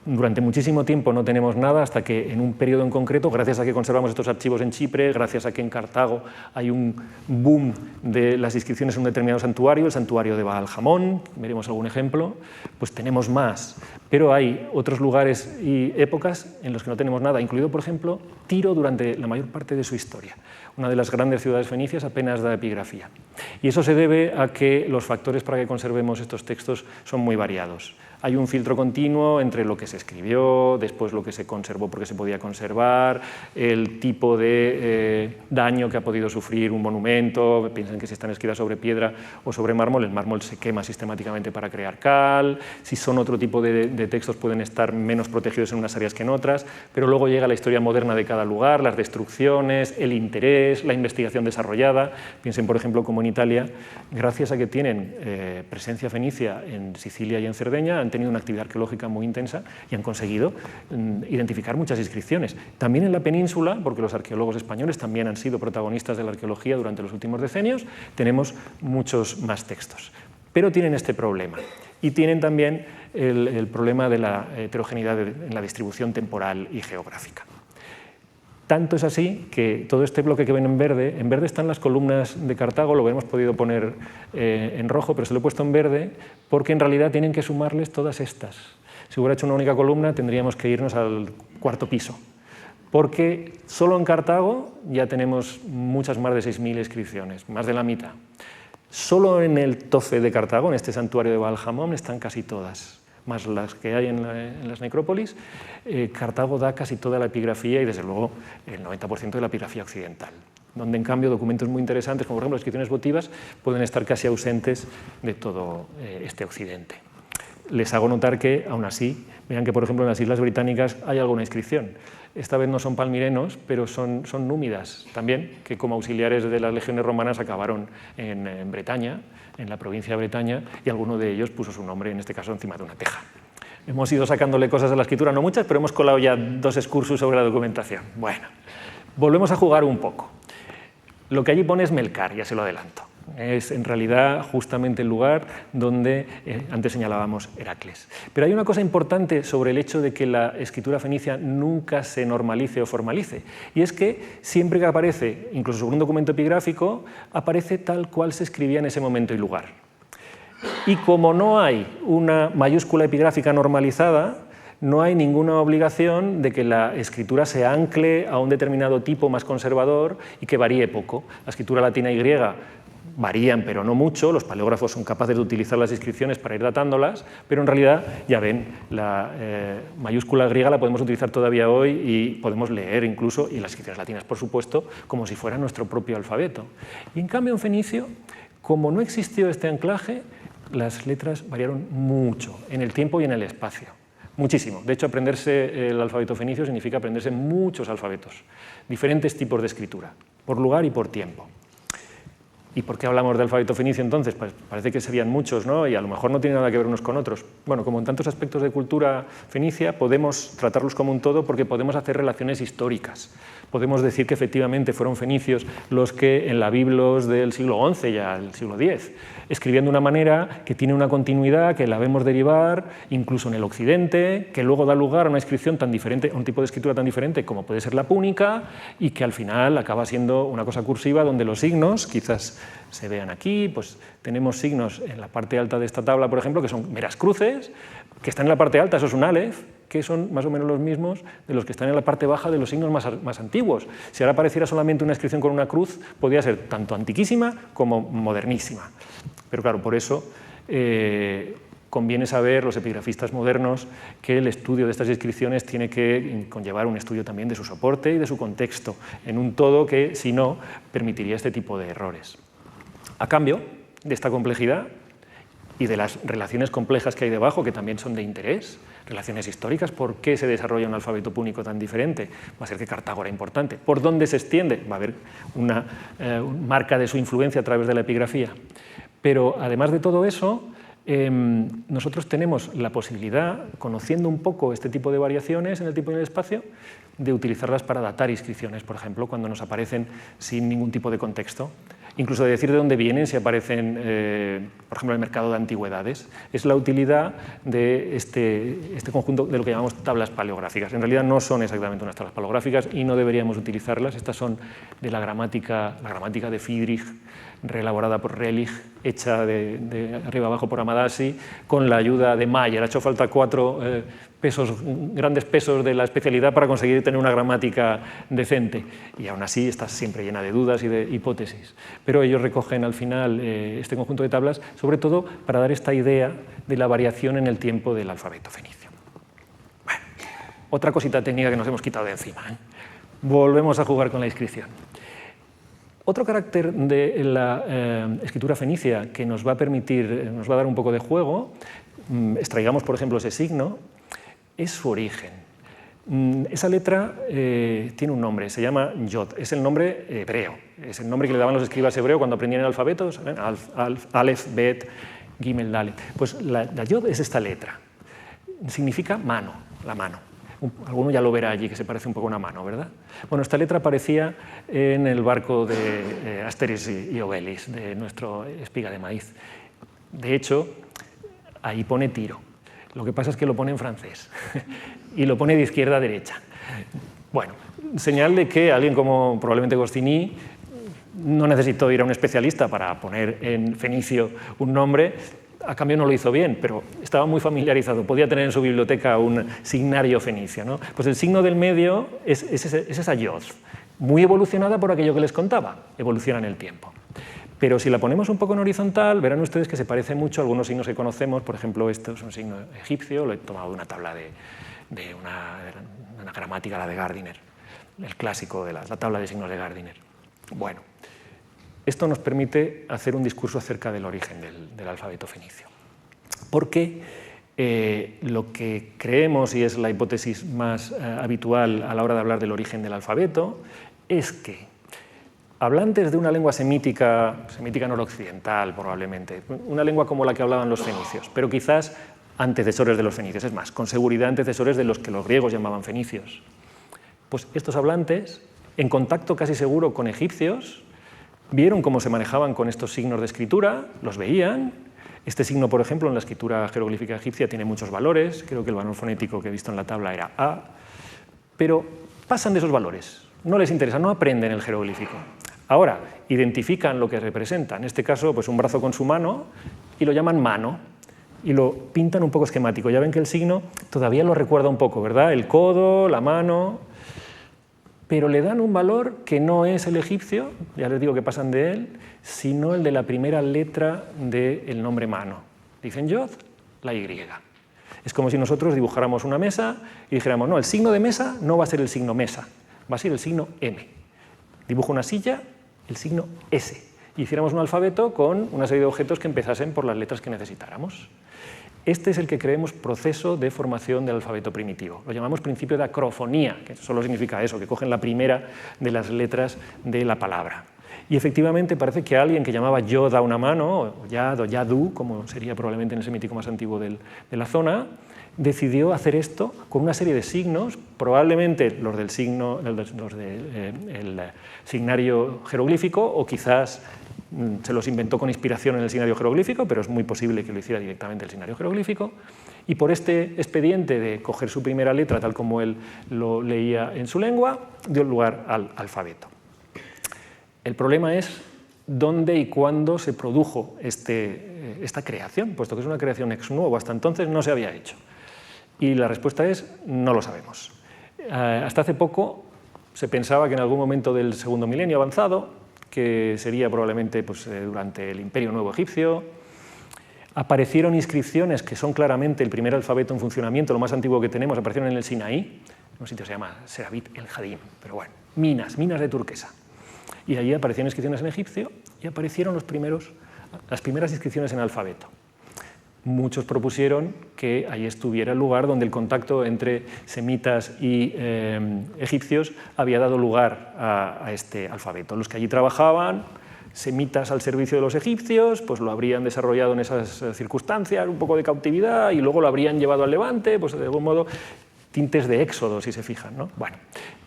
Durante muchísimo tiempo no tenemos nada hasta que en un periodo en concreto, gracias a que conservamos estos archivos en Chipre, gracias a que en Cartago hay un boom de las inscripciones en un determinado santuario, el santuario de Baal Jamón, veremos algún ejemplo, pues tenemos más. Pero hay otros lugares y épocas en los que no tenemos nada, incluido, por ejemplo, Tiro durante la mayor parte de su historia. Una de las grandes ciudades fenicias apenas da epigrafía. Y eso se debe a que los factores para que conservemos estos textos son muy variados. Hay un filtro continuo entre lo que se escribió, después lo que se conservó porque se podía conservar, el tipo de daño que ha podido sufrir un monumento. Piensen que si están escritas sobre piedra o sobre mármol, el mármol se quema sistemáticamente para crear cal. Si son otro tipo de textos pueden estar menos protegidos en unas áreas que en otras, pero luego llega la historia moderna de cada lugar, las destrucciones, el interés, la investigación desarrollada. Piensen, por ejemplo, como en Italia, gracias a que tienen presencia fenicia en Sicilia y en Cerdeña, han tenido una actividad arqueológica muy intensa y han conseguido identificar muchas inscripciones. También en la península, porque los arqueólogos españoles también han sido protagonistas de la arqueología durante los últimos decenios, tenemos muchos más textos. Pero tienen este problema. Y tienen también el problema de la heterogeneidad en la distribución temporal y geográfica. Tanto es así que todo este bloque que ven en verde están las columnas de Cartago, lo hemos podido poner en rojo, pero se lo he puesto en verde porque en realidad tienen que sumarles todas estas. Si hubiera hecho una única columna tendríamos que irnos al cuarto piso, porque solo en Cartago ya tenemos muchas más de 6.000 inscripciones, más de la mitad. Solo en el Tofe de Cartago, en este santuario de Baal Jamón, están casi todas, más las que hay en las necrópolis. Cartago da casi toda la epigrafía y desde luego el 90% de la epigrafía occidental, donde en cambio documentos muy interesantes, como por ejemplo las inscripciones votivas, pueden estar casi ausentes de todo este occidente. Les hago notar que, aún así, vean que por ejemplo en las Islas Británicas hay alguna inscripción. Esta vez no son palmirenos, pero son númidas también, que como auxiliares de las legiones romanas acabaron en Bretaña, en la provincia de Bretaña, y alguno de ellos puso su nombre, en este caso, encima de una teja. Hemos ido sacándole cosas de la escritura, no muchas, pero hemos colado ya 2 excursus sobre la documentación. Bueno, volvemos a jugar un poco. Lo que allí pone es Melcar, ya se lo adelanto. Es en realidad justamente el lugar donde antes señalábamos Heracles. Pero hay una cosa importante sobre el hecho de que la escritura fenicia nunca se normalice o formalice, y es que siempre que aparece, incluso sobre un documento epigráfico, aparece tal cual se escribía en ese momento y lugar. Y como no hay una mayúscula epigráfica normalizada, no hay ninguna obligación de que la escritura se ancle a un determinado tipo más conservador y que varíe poco. La escritura latina y griega varían, pero no mucho. Los paleógrafos son capaces de utilizar las inscripciones para ir datándolas, pero en realidad, ya ven, la mayúscula griega la podemos utilizar todavía hoy y podemos leer incluso, y las inscripciones latinas, por supuesto, como si fuera nuestro propio alfabeto. Y en cambio en fenicio, como no existió este anclaje, las letras variaron mucho en el tiempo y en el espacio. muchísimo. De hecho, aprenderse el alfabeto fenicio significa aprenderse muchos alfabetos, diferentes tipos de escritura, por lugar y por tiempo. ¿Y por qué hablamos de alfabeto fenicio entonces? Pues parece que serían muchos, ¿no? Y a lo mejor no tiene nada que ver unos con otros. Bueno, como en tantos aspectos de cultura fenicia, podemos tratarlos como un todo porque podemos hacer relaciones históricas. Podemos decir que efectivamente fueron fenicios los que en la Biblos del siglo XI, ya el siglo X, escribían de una manera que tiene una continuidad, que la vemos derivar incluso en el occidente, que luego da lugar a una inscripción tan diferente, a un tipo de escritura tan diferente como puede ser la púnica, y que al final acaba siendo una cosa cursiva donde los signos, quizás se vean aquí, pues tenemos signos en la parte alta de esta tabla, por ejemplo, que son meras cruces, que están en la parte alta, eso es un aleph, que son más o menos los mismos de los que están en la parte baja de los signos más antiguos. Si ahora apareciera solamente una inscripción con una cruz, podría ser tanto antiquísima como modernísima. Pero claro, por eso conviene saber, los epigrafistas modernos, que el estudio de estas inscripciones tiene que conllevar un estudio también de su soporte y de su contexto, en un todo que, si no, permitiría este tipo de errores. A cambio de esta complejidad y de las relaciones complejas que hay debajo, que también son de interés, relaciones históricas, ¿por qué se desarrolla un alfabeto púnico tan diferente? Va a ser que Cartago era importante. ¿Por dónde se extiende? Va a haber una marca de su influencia a través de la epigrafía. Pero además de todo eso, nosotros tenemos la posibilidad, conociendo un poco este tipo de variaciones en el tiempo y en el espacio, de utilizarlas para datar inscripciones, por ejemplo, cuando nos aparecen sin ningún tipo de contexto. Incluso de decir de dónde vienen, si aparecen, por ejemplo, en el mercado de antigüedades. Es la utilidad de este conjunto de lo que llamamos tablas paleográficas. En realidad no son exactamente unas tablas paleográficas y no deberíamos utilizarlas. Estas son de la gramática de Friedrich, reelaborada por Rehlich, hecha de arriba abajo por Amadasi, con la ayuda de Mayer. Ha hecho falta 4 grandes pesos de la especialidad para conseguir tener una gramática decente. Y aún así está siempre llena de dudas y de hipótesis. Pero ellos recogen al final este conjunto de tablas, sobre todo para dar esta idea de la variación en el tiempo del alfabeto fenicio. Bueno, otra cosita técnica que nos hemos quitado de encima, ¿eh? Volvemos a jugar con la inscripción. Otro carácter de la escritura fenicia que nos va a permitir, nos va a dar un poco de juego, extraigamos por ejemplo ese signo, es su origen. Esa letra tiene un nombre, se llama Yod, es el nombre hebreo, es el nombre que le daban los escribas hebreos cuando aprendían el alfabeto, ¿saben? Aleph, Bet, Gimel, Dalet. Pues la Yod es esta letra, significa mano, la mano. Alguno ya lo verá allí, que se parece un poco a una mano, ¿verdad? Bueno, esta letra aparecía en el barco de Asterix y Obelix, de nuestro espiga de maíz. De hecho, ahí pone tiro. Lo que pasa es que lo pone en francés y lo pone de izquierda a derecha. Bueno, señal de que alguien como probablemente Goscinny no necesitó ir a un especialista para poner en fenicio un nombre. A cambio no lo hizo bien, pero estaba muy familiarizado, podía tener en su biblioteca un signario fenicio, ¿no? Pues el signo del medio es esa yod, muy evolucionada por aquello que les contaba, evoluciona en el tiempo. Pero si la ponemos un poco en horizontal, verán ustedes que se parece mucho a algunos signos que conocemos, por ejemplo, esto es un signo egipcio, lo he tomado de una tabla de una gramática, la de Gardiner, el clásico de la tabla de signos de Gardiner. Bueno. Esto nos permite hacer un discurso acerca del origen del alfabeto fenicio. Porque lo que creemos, y es la hipótesis más habitual a la hora de hablar del origen del alfabeto, es que hablantes de una lengua semítica noroccidental probablemente, una lengua como la que hablaban los fenicios, pero quizás antecesores de los fenicios, es más, con seguridad antecesores de los que los griegos llamaban fenicios. Pues estos hablantes, en contacto casi seguro con egipcios, vieron cómo se manejaban con estos signos de escritura, los veían. Este signo, por ejemplo, en la escritura jeroglífica egipcia tiene muchos valores, creo que el valor fonético que he visto en la tabla era A, pero pasan de esos valores, no les interesa, no aprenden el jeroglífico. Ahora, identifican lo que representa, en este caso, pues un brazo con su mano, y lo llaman mano, y lo pintan un poco esquemático. Ya ven que el signo todavía lo recuerda un poco, ¿verdad? El codo, la mano, pero le dan un valor que no es el egipcio, ya les digo que pasan de él, sino el de la primera letra del nombre mano. Dicen Yod, la Y. Es como si nosotros dibujáramos una mesa y dijéramos, no, el signo de mesa no va a ser el signo mesa, va a ser el signo M. Dibujo una silla, el signo S. Y hiciéramos un alfabeto con una serie de objetos que empezasen por las letras que necesitáramos. Este es el que creemos proceso de formación del alfabeto primitivo. Lo llamamos principio de acrofonía, que solo significa eso, que cogen la primera de las letras de la palabra. Y efectivamente parece que alguien que llamaba Yo da una mano, o Yad o Yadu, como sería probablemente en el semítico más antiguo de la zona, decidió hacer esto con una serie de signos, probablemente los del signario jeroglífico, o quizás se los inventó con inspiración en el signario jeroglífico, pero es muy posible que lo hiciera directamente el signario jeroglífico, y por este expediente de coger su primera letra tal como él lo leía en su lengua, dio lugar al alfabeto. El problema es dónde y cuándo se produjo esta creación, puesto que es una creación ex novo, hasta entonces no se había hecho. Y la respuesta es no lo sabemos. Hasta hace poco se pensaba que en algún momento del segundo milenio avanzado, que sería probablemente durante el Imperio Nuevo Egipcio, aparecieron inscripciones que son claramente el primer alfabeto en funcionamiento, lo más antiguo que tenemos, aparecieron en el Sinaí, un sitio que se llama Serabit el Hadim, pero bueno, minas de turquesa. Y allí aparecieron inscripciones en egipcio y aparecieron las primeras inscripciones en alfabeto. Muchos propusieron que ahí estuviera el lugar donde el contacto entre semitas y egipcios había dado lugar a este alfabeto. Los que allí trabajaban, semitas al servicio de los egipcios, pues lo habrían desarrollado en esas circunstancias, un poco de cautividad, y luego lo habrían llevado al Levante, pues de algún modo tintes de éxodo, si se fijan, ¿no? Bueno,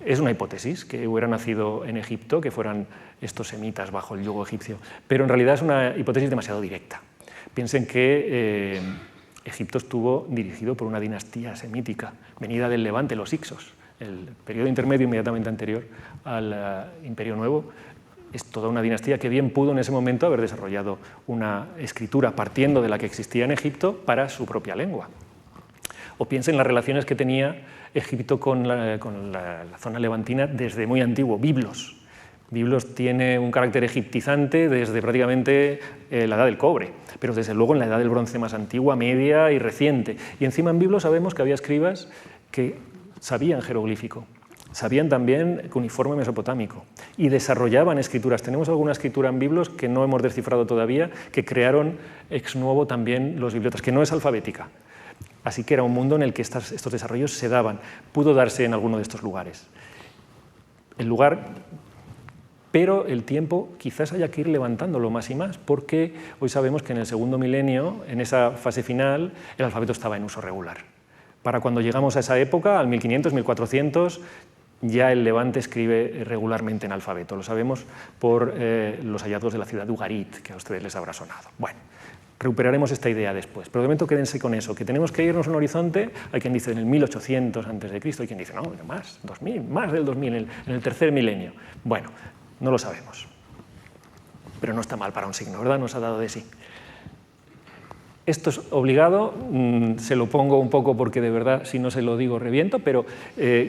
es una hipótesis que hubiera nacido en Egipto, que fueran estos semitas bajo el yugo egipcio, pero en realidad es una hipótesis demasiado directa. Piensen que Egipto estuvo dirigido por una dinastía semítica, venida del Levante, los Hicsos. El periodo intermedio inmediatamente anterior al Imperio Nuevo es toda una dinastía que bien pudo en ese momento haber desarrollado una escritura partiendo de la que existía en Egipto para su propia lengua. O piensen en las relaciones que tenía Egipto con la zona levantina desde muy antiguo, Biblos. Biblos tiene un carácter egiptizante desde prácticamente la edad del cobre, pero desde luego en la edad del bronce más antigua, media y reciente. Y encima en Biblos sabemos que había escribas que sabían jeroglífico, sabían también cuneiforme mesopotámico y desarrollaban escrituras. Tenemos alguna escritura en Biblos que no hemos descifrado todavía, que crearon ex novo también los bibliotas, que no es alfabética. Así que era un mundo en el que estos desarrollos se daban. Pudo darse en alguno de estos lugares. El lugar, pero el tiempo quizás haya que ir levantándolo más y más, porque hoy sabemos que en el segundo milenio, en esa fase final, el alfabeto estaba en uso regular. Para cuando llegamos a esa época, al 1500, 1400, ya el Levante escribe regularmente en alfabeto. Lo sabemos por los hallazgos de la ciudad de Ugarit, que a ustedes les habrá sonado. Bueno, recuperaremos esta idea después, pero de momento quédense con eso, que tenemos que irnos a un horizonte. Hay quien dice en el 1800 a.C., hay quien dice no, más, 2000, más del 2000, en el tercer milenio. Bueno, no lo sabemos, pero no está mal para un signo, ¿verdad? Nos ha dado de sí. Esto es obligado, se lo pongo un poco porque de verdad si no se lo digo reviento, pero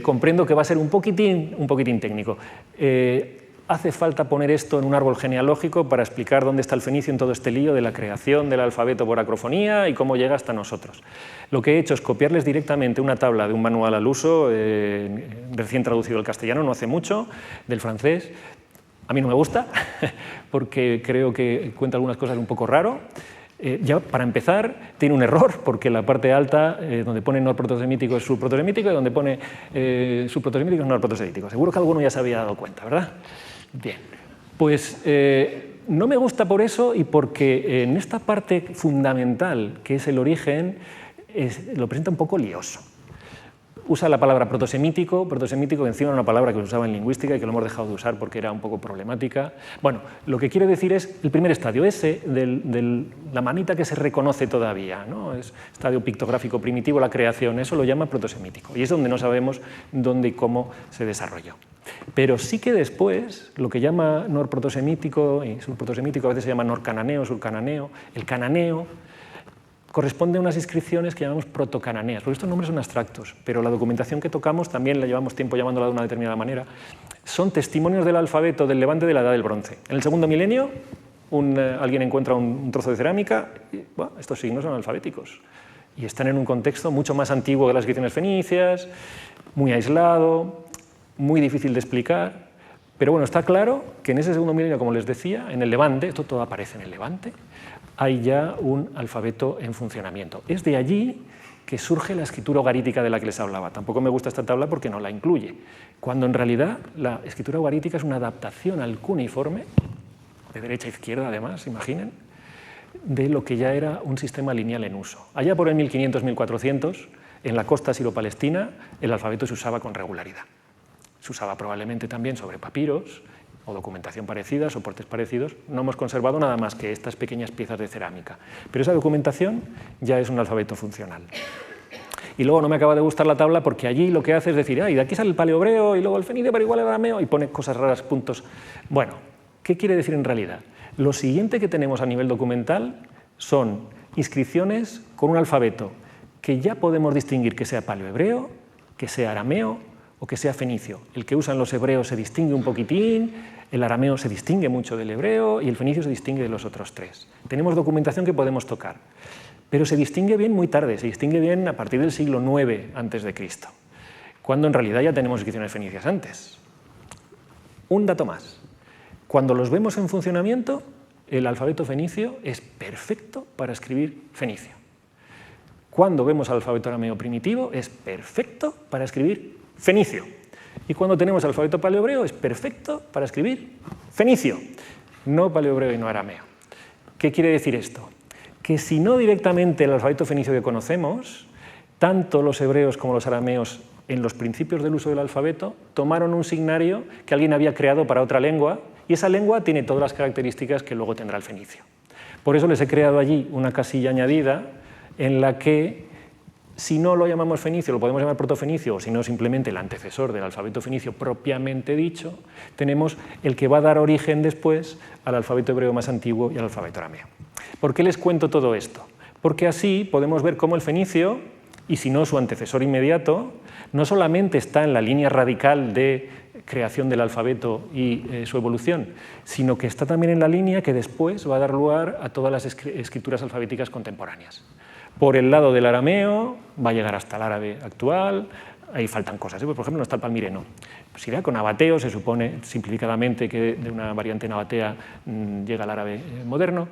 comprendo que va a ser un poquitín técnico. Hace falta poner esto en un árbol genealógico para explicar dónde está el fenicio en todo este lío de la creación del alfabeto por acrofonía y cómo llega hasta nosotros. Lo que he hecho es copiarles directamente una tabla de un manual al uso, recién traducido al castellano, no hace mucho, del francés. A mí no me gusta, porque creo que cuenta algunas cosas un poco raro. Ya para empezar, tiene un error, porque la parte alta, donde pone norprotosemítico es subprotosemítico y donde pone subprotosemítico es norprotosemítico. Seguro que alguno ya se había dado cuenta, ¿verdad? Bien, pues no me gusta por eso y porque en esta parte fundamental, que es el origen, lo presenta un poco lioso. Usa la palabra protosemítico, que encima era una palabra que se usaba en lingüística y que lo hemos dejado de usar porque era un poco problemática. Bueno, lo que quiere decir es el primer estadio, ese de la manita que se reconoce todavía, ¿no? Es estadio pictográfico primitivo, la creación, eso lo llama protosemítico y es donde no sabemos dónde y cómo se desarrolló. Pero sí que después, lo que llama norprotosemítico y subprotosemítico, a veces se llama norcananeo, surcananeo, el cananeo, corresponde a unas inscripciones que llamamos protocananeas, porque estos nombres son abstractos, pero la documentación que tocamos también la llevamos tiempo llamándola de una determinada manera. Son testimonios del alfabeto del Levante de la Edad del Bronce. En el segundo milenio, alguien encuentra un trozo de cerámica y bueno, estos signos son alfabéticos y están en un contexto mucho más antiguo que las inscripciones fenicias, muy aislado, muy difícil de explicar, pero bueno, está claro que en ese segundo milenio, como les decía, en el Levante, esto todo aparece en el Levante, hay ya un alfabeto en funcionamiento. Es de allí que surge la escritura ugarítica de la que les hablaba. Tampoco me gusta esta tabla porque no la incluye, cuando en realidad la escritura ugarítica es una adaptación al cuneiforme, de derecha a izquierda además, imaginen, de lo que ya era un sistema lineal en uso. Allá por el 1500-1400, en la costa siro-palestina, el alfabeto se usaba con regularidad. Se usaba probablemente también sobre papiros o documentación parecida, soportes parecidos. No hemos conservado nada más que estas pequeñas piezas de cerámica, pero esa documentación ya es un alfabeto funcional. Y luego no me acaba de gustar la tabla porque allí lo que hace es decir, y de aquí sale el paleohebreo y luego el fenicio, pero igual el arameo, y pone cosas raras, puntos. Bueno, ¿qué quiere decir en realidad? Lo siguiente que tenemos a nivel documental son inscripciones con un alfabeto que ya podemos distinguir que sea paleohebreo, que sea arameo o que sea fenicio. El que usan los hebreos se distingue un poquitín, el arameo se distingue mucho del hebreo y el fenicio se distingue de los otros tres. Tenemos documentación que podemos tocar, pero se distingue bien muy tarde, se distingue bien a partir del siglo IX a.C., cuando en realidad ya tenemos inscripciones fenicias antes. Un dato más. Cuando los vemos en funcionamiento, el alfabeto fenicio es perfecto para escribir fenicio. Cuando vemos al alfabeto arameo primitivo, es perfecto para escribir fenicio. Y cuando tenemos el alfabeto paleohebreo, es perfecto para escribir fenicio, no paleohebreo y no arameo. ¿Qué quiere decir esto? Que si no directamente el alfabeto fenicio que conocemos, tanto los hebreos como los arameos, en los principios del uso del alfabeto, tomaron un signario que alguien había creado para otra lengua, y esa lengua tiene todas las características que luego tendrá el fenicio. Por eso les he creado allí una casilla añadida en la que, si no lo llamamos fenicio, lo podemos llamar protofenicio, o si no, simplemente el antecesor del alfabeto fenicio propiamente dicho, tenemos el que va a dar origen después al alfabeto hebreo más antiguo y al alfabeto arameo. ¿Por qué les cuento todo esto? Porque así podemos ver cómo el fenicio, y si no su antecesor inmediato, no solamente está en la línea radical de creación del alfabeto y su evolución, sino que está también en la línea que después va a dar lugar a todas las escrituras alfabéticas contemporáneas. Por el lado del arameo va a llegar hasta el árabe actual, ahí faltan cosas, pues, por ejemplo no está el palmireno. Siriaco, nabateo, se supone simplificadamente que de una variante nabatea llega al árabe moderno,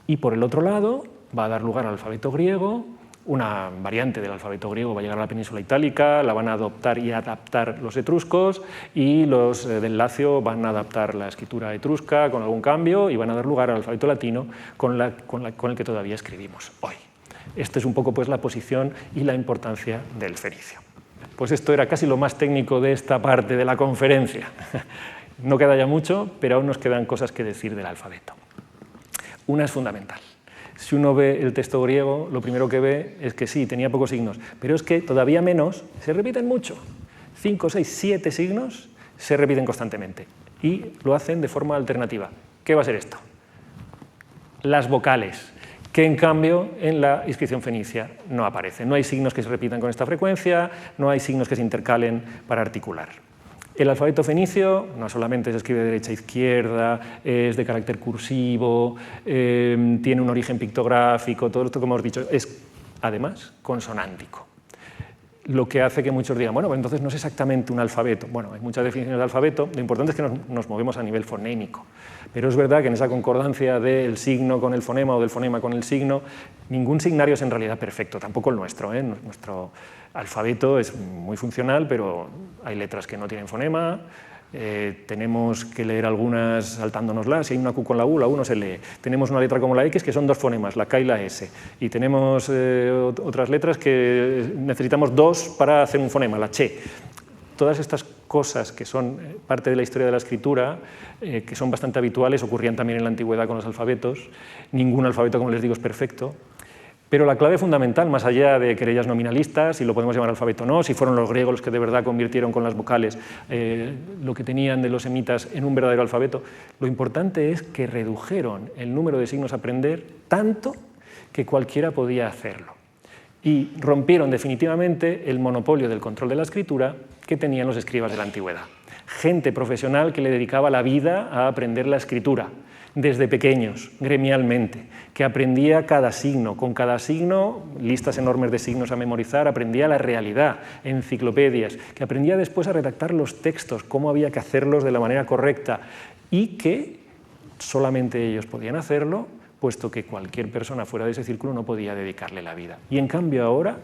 y por el otro lado va a dar lugar al alfabeto griego. Una variante del alfabeto griego va a llegar a la península itálica, la van a adoptar y adaptar los etruscos, y los del Lacio van a adaptar la escritura etrusca con algún cambio y van a dar lugar al alfabeto latino con el que todavía escribimos hoy. Esta es un poco pues, la posición y la importancia del fenicio. Pues esto era casi lo más técnico de esta parte de la conferencia. No queda ya mucho, pero aún nos quedan cosas que decir del alfabeto. Una es fundamental. Si uno ve el texto griego, lo primero que ve es que sí, tenía pocos signos, pero es que todavía menos se repiten mucho. 5, 6, 7 signos se repiten constantemente y lo hacen de forma alternativa. ¿Qué va a ser esto? Las vocales, que en cambio en la inscripción fenicia no aparecen. No hay signos que se repitan con esta frecuencia, no hay signos que se intercalen para articular. El alfabeto fenicio no solamente se escribe de derecha a izquierda, es de carácter cursivo, tiene un origen pictográfico, todo esto, como hemos dicho, es además consonántico. Lo que hace que muchos digan, bueno, pues entonces no es exactamente un alfabeto. Bueno, hay muchas definiciones de alfabeto, lo importante es que nos movemos a nivel fonémico. Pero es verdad que en esa concordancia del signo con el fonema o del fonema con el signo, ningún signario es en realidad perfecto, tampoco el nuestro. Nuestro alfabeto es muy funcional, pero hay letras que no tienen fonema, tenemos que leer algunas saltándonoslas, si hay una Q con la U no se lee. Tenemos una letra como la X que son dos fonemas, la K y la S, y tenemos otras letras que necesitamos dos para hacer un fonema, la Che. Todas estas cosas que son parte de la historia de la escritura, que son bastante habituales, ocurrían también en la antigüedad con los alfabetos. Ningún alfabeto, como les digo, es perfecto. Pero la clave fundamental, más allá de querellas nominalistas, si lo podemos llamar alfabeto o no, si fueron los griegos los que de verdad convirtieron con las vocales lo que tenían de los semitas en un verdadero alfabeto, lo importante es que redujeron el número de signos a aprender tanto que cualquiera podía hacerlo. Y rompieron definitivamente el monopolio del control de la escritura que tenían los escribas de la antigüedad. Gente profesional que le dedicaba la vida a aprender la escritura, desde pequeños, gremialmente, que aprendía cada signo, con cada signo, listas enormes de signos a memorizar, aprendía la realidad, enciclopedias, que aprendía después a redactar los textos, cómo había que hacerlos de la manera correcta, y que solamente ellos podían hacerlo puesto que cualquier persona fuera de ese círculo no podía dedicarle la vida. Y en cambio ahora,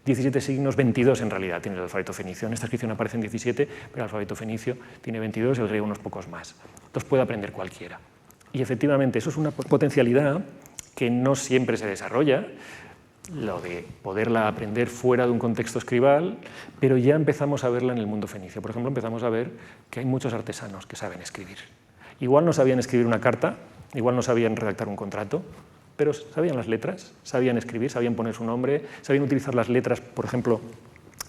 17 signos, 22 en realidad tiene el alfabeto fenicio. En esta inscripción aparecen 17, pero el alfabeto fenicio tiene 22 y el griego unos pocos más. Entonces puede aprender cualquiera. Y efectivamente eso es una potencialidad que no siempre se desarrolla, lo de poderla aprender fuera de un contexto escribal, pero ya empezamos a verla en el mundo fenicio. Por ejemplo, empezamos a ver que hay muchos artesanos que saben escribir. Igual no sabían escribir una carta, igual no sabían redactar un contrato, pero sabían las letras, sabían escribir, sabían poner su nombre, sabían utilizar las letras, por ejemplo,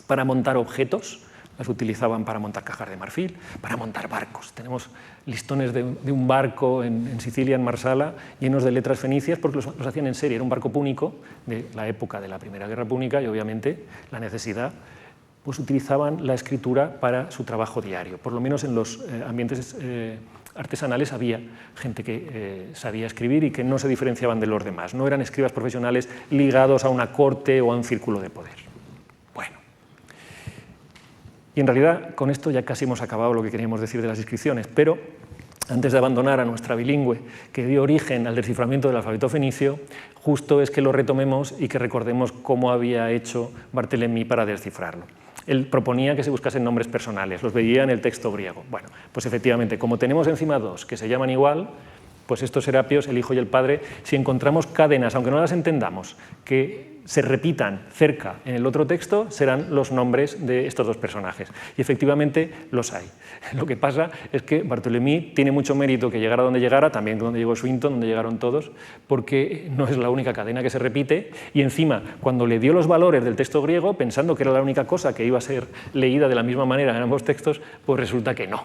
para montar objetos, las utilizaban para montar cajas de marfil, para montar barcos. Tenemos listones de un barco en Sicilia, en Marsala, llenos de letras fenicias, porque los hacían en serie. Era un barco púnico de la época de la Primera Guerra Púnica y, obviamente, la necesidad, pues utilizaban la escritura para su trabajo diario. Por lo menos en los ambientes artesanales había gente que sabía escribir y que no se diferenciaban de los demás. No eran escribas profesionales ligados a una corte o a un círculo de poder. Bueno. Y en realidad con esto ya casi hemos acabado lo que queríamos decir de las inscripciones, pero antes de abandonar a nuestra bilingüe que dio origen al desciframiento del alfabeto fenicio, justo es que lo retomemos y que recordemos cómo había hecho Barthélemy para descifrarlo. Él proponía que se buscasen nombres personales, los veía en el texto griego. Bueno, pues efectivamente, como tenemos encima dos que se llaman igual, pues estos serapios, el hijo y el padre, si encontramos cadenas, aunque no las entendamos, que se repitan cerca en el otro texto, serán los nombres de estos dos personajes. Y efectivamente los hay. Lo que pasa es que Barthélemy tiene mucho mérito que llegara donde llegara, también donde llegó Swinton, donde llegaron todos, porque no es la única cadena que se repite, y encima, cuando le dio los valores del texto griego, pensando que era la única cosa que iba a ser leída de la misma manera en ambos textos, pues resulta que no.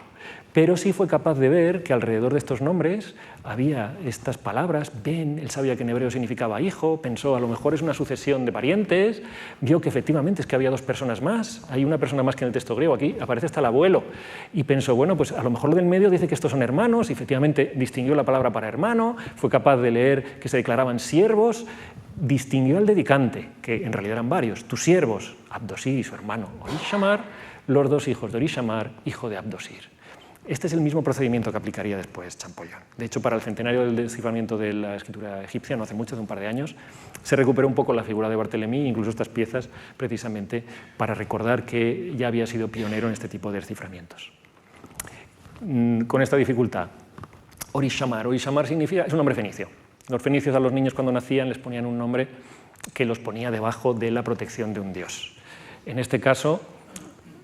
Pero sí fue capaz de ver que alrededor de estos nombres había estas palabras. Ben, él sabía que en hebreo significaba hijo, pensó a lo mejor es una sucesión de parientes, vio que efectivamente es que había dos personas más, hay una persona más que en el texto griego, aquí aparece hasta el abuelo, y pensó, bueno, pues a lo mejor lo del medio dice que estos son hermanos, y efectivamente distinguió la palabra para hermano, fue capaz de leer que se declaraban siervos, distinguió al dedicante, que en realidad eran varios, tus siervos, Abdosir y su hermano Orishamar, los dos hijos de Orishamar, hijo de Abdosir. Este es el mismo procedimiento que aplicaría después Champollion. De hecho, para el centenario del desciframiento de la escritura egipcia, no hace mucho, de un par de años, se recuperó un poco la figura de Barthélemy, incluso estas piezas, precisamente para recordar que ya había sido pionero en este tipo de desciframientos. Con esta dificultad, Orishamar significa, es un nombre fenicio. Los fenicios a los niños cuando nacían les ponían un nombre que los ponía debajo de la protección de un dios. En este caso,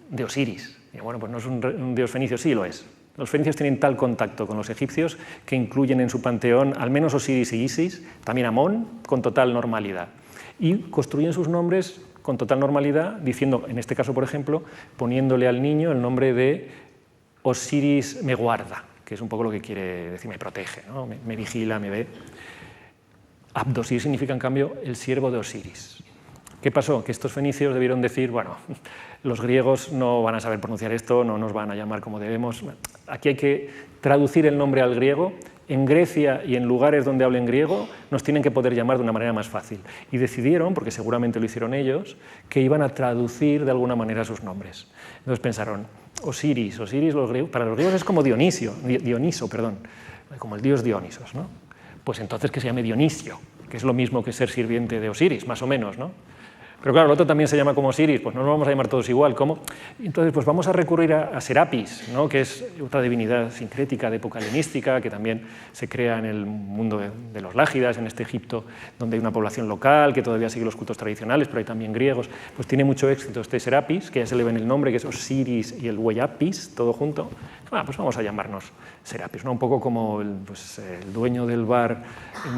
de Osiris. Y bueno, pues no es un dios fenicio, sí lo es. Los fenicios tienen tal contacto con los egipcios que incluyen en su panteón al menos Osiris y Isis, también Amón, con total normalidad. Y construyen sus nombres con total normalidad, diciendo, en este caso, por ejemplo, poniéndole al niño el nombre de Osiris me guarda, que es un poco lo que quiere decir, me protege, ¿no? me vigila, me ve. Abdosir significa, en cambio, el siervo de Osiris. ¿Qué pasó? Que estos fenicios debieron decir, bueno, los griegos no van a saber pronunciar esto, no nos van a llamar como debemos. Aquí hay que traducir el nombre al griego. En Grecia y en lugares donde hablen griego nos tienen que poder llamar de una manera más fácil. Y decidieron, porque seguramente lo hicieron ellos, que iban a traducir de alguna manera sus nombres. Entonces pensaron, Osiris para los griegos es como Dioniso, como el dios Dionisos, ¿no? Pues entonces que se llame Dionisio, que es lo mismo que ser sirviente de Osiris, más o menos, ¿no? Pero claro, el otro también se llama como Osiris, pues no nos vamos a llamar todos igual. ¿Cómo? Entonces, pues vamos a recurrir a Serapis, ¿no? Que es otra divinidad sincrética de época helenística, que también se crea en el mundo de los lágidas, en este Egipto, donde hay una población local, que todavía sigue los cultos tradicionales, pero hay también griegos. Pues tiene mucho éxito este Serapis, que ya se le ve en el nombre, que es Osiris y el Hueyapis, todo junto. Pues vamos a llamarnos Serapis, ¿no? Un poco como el dueño del bar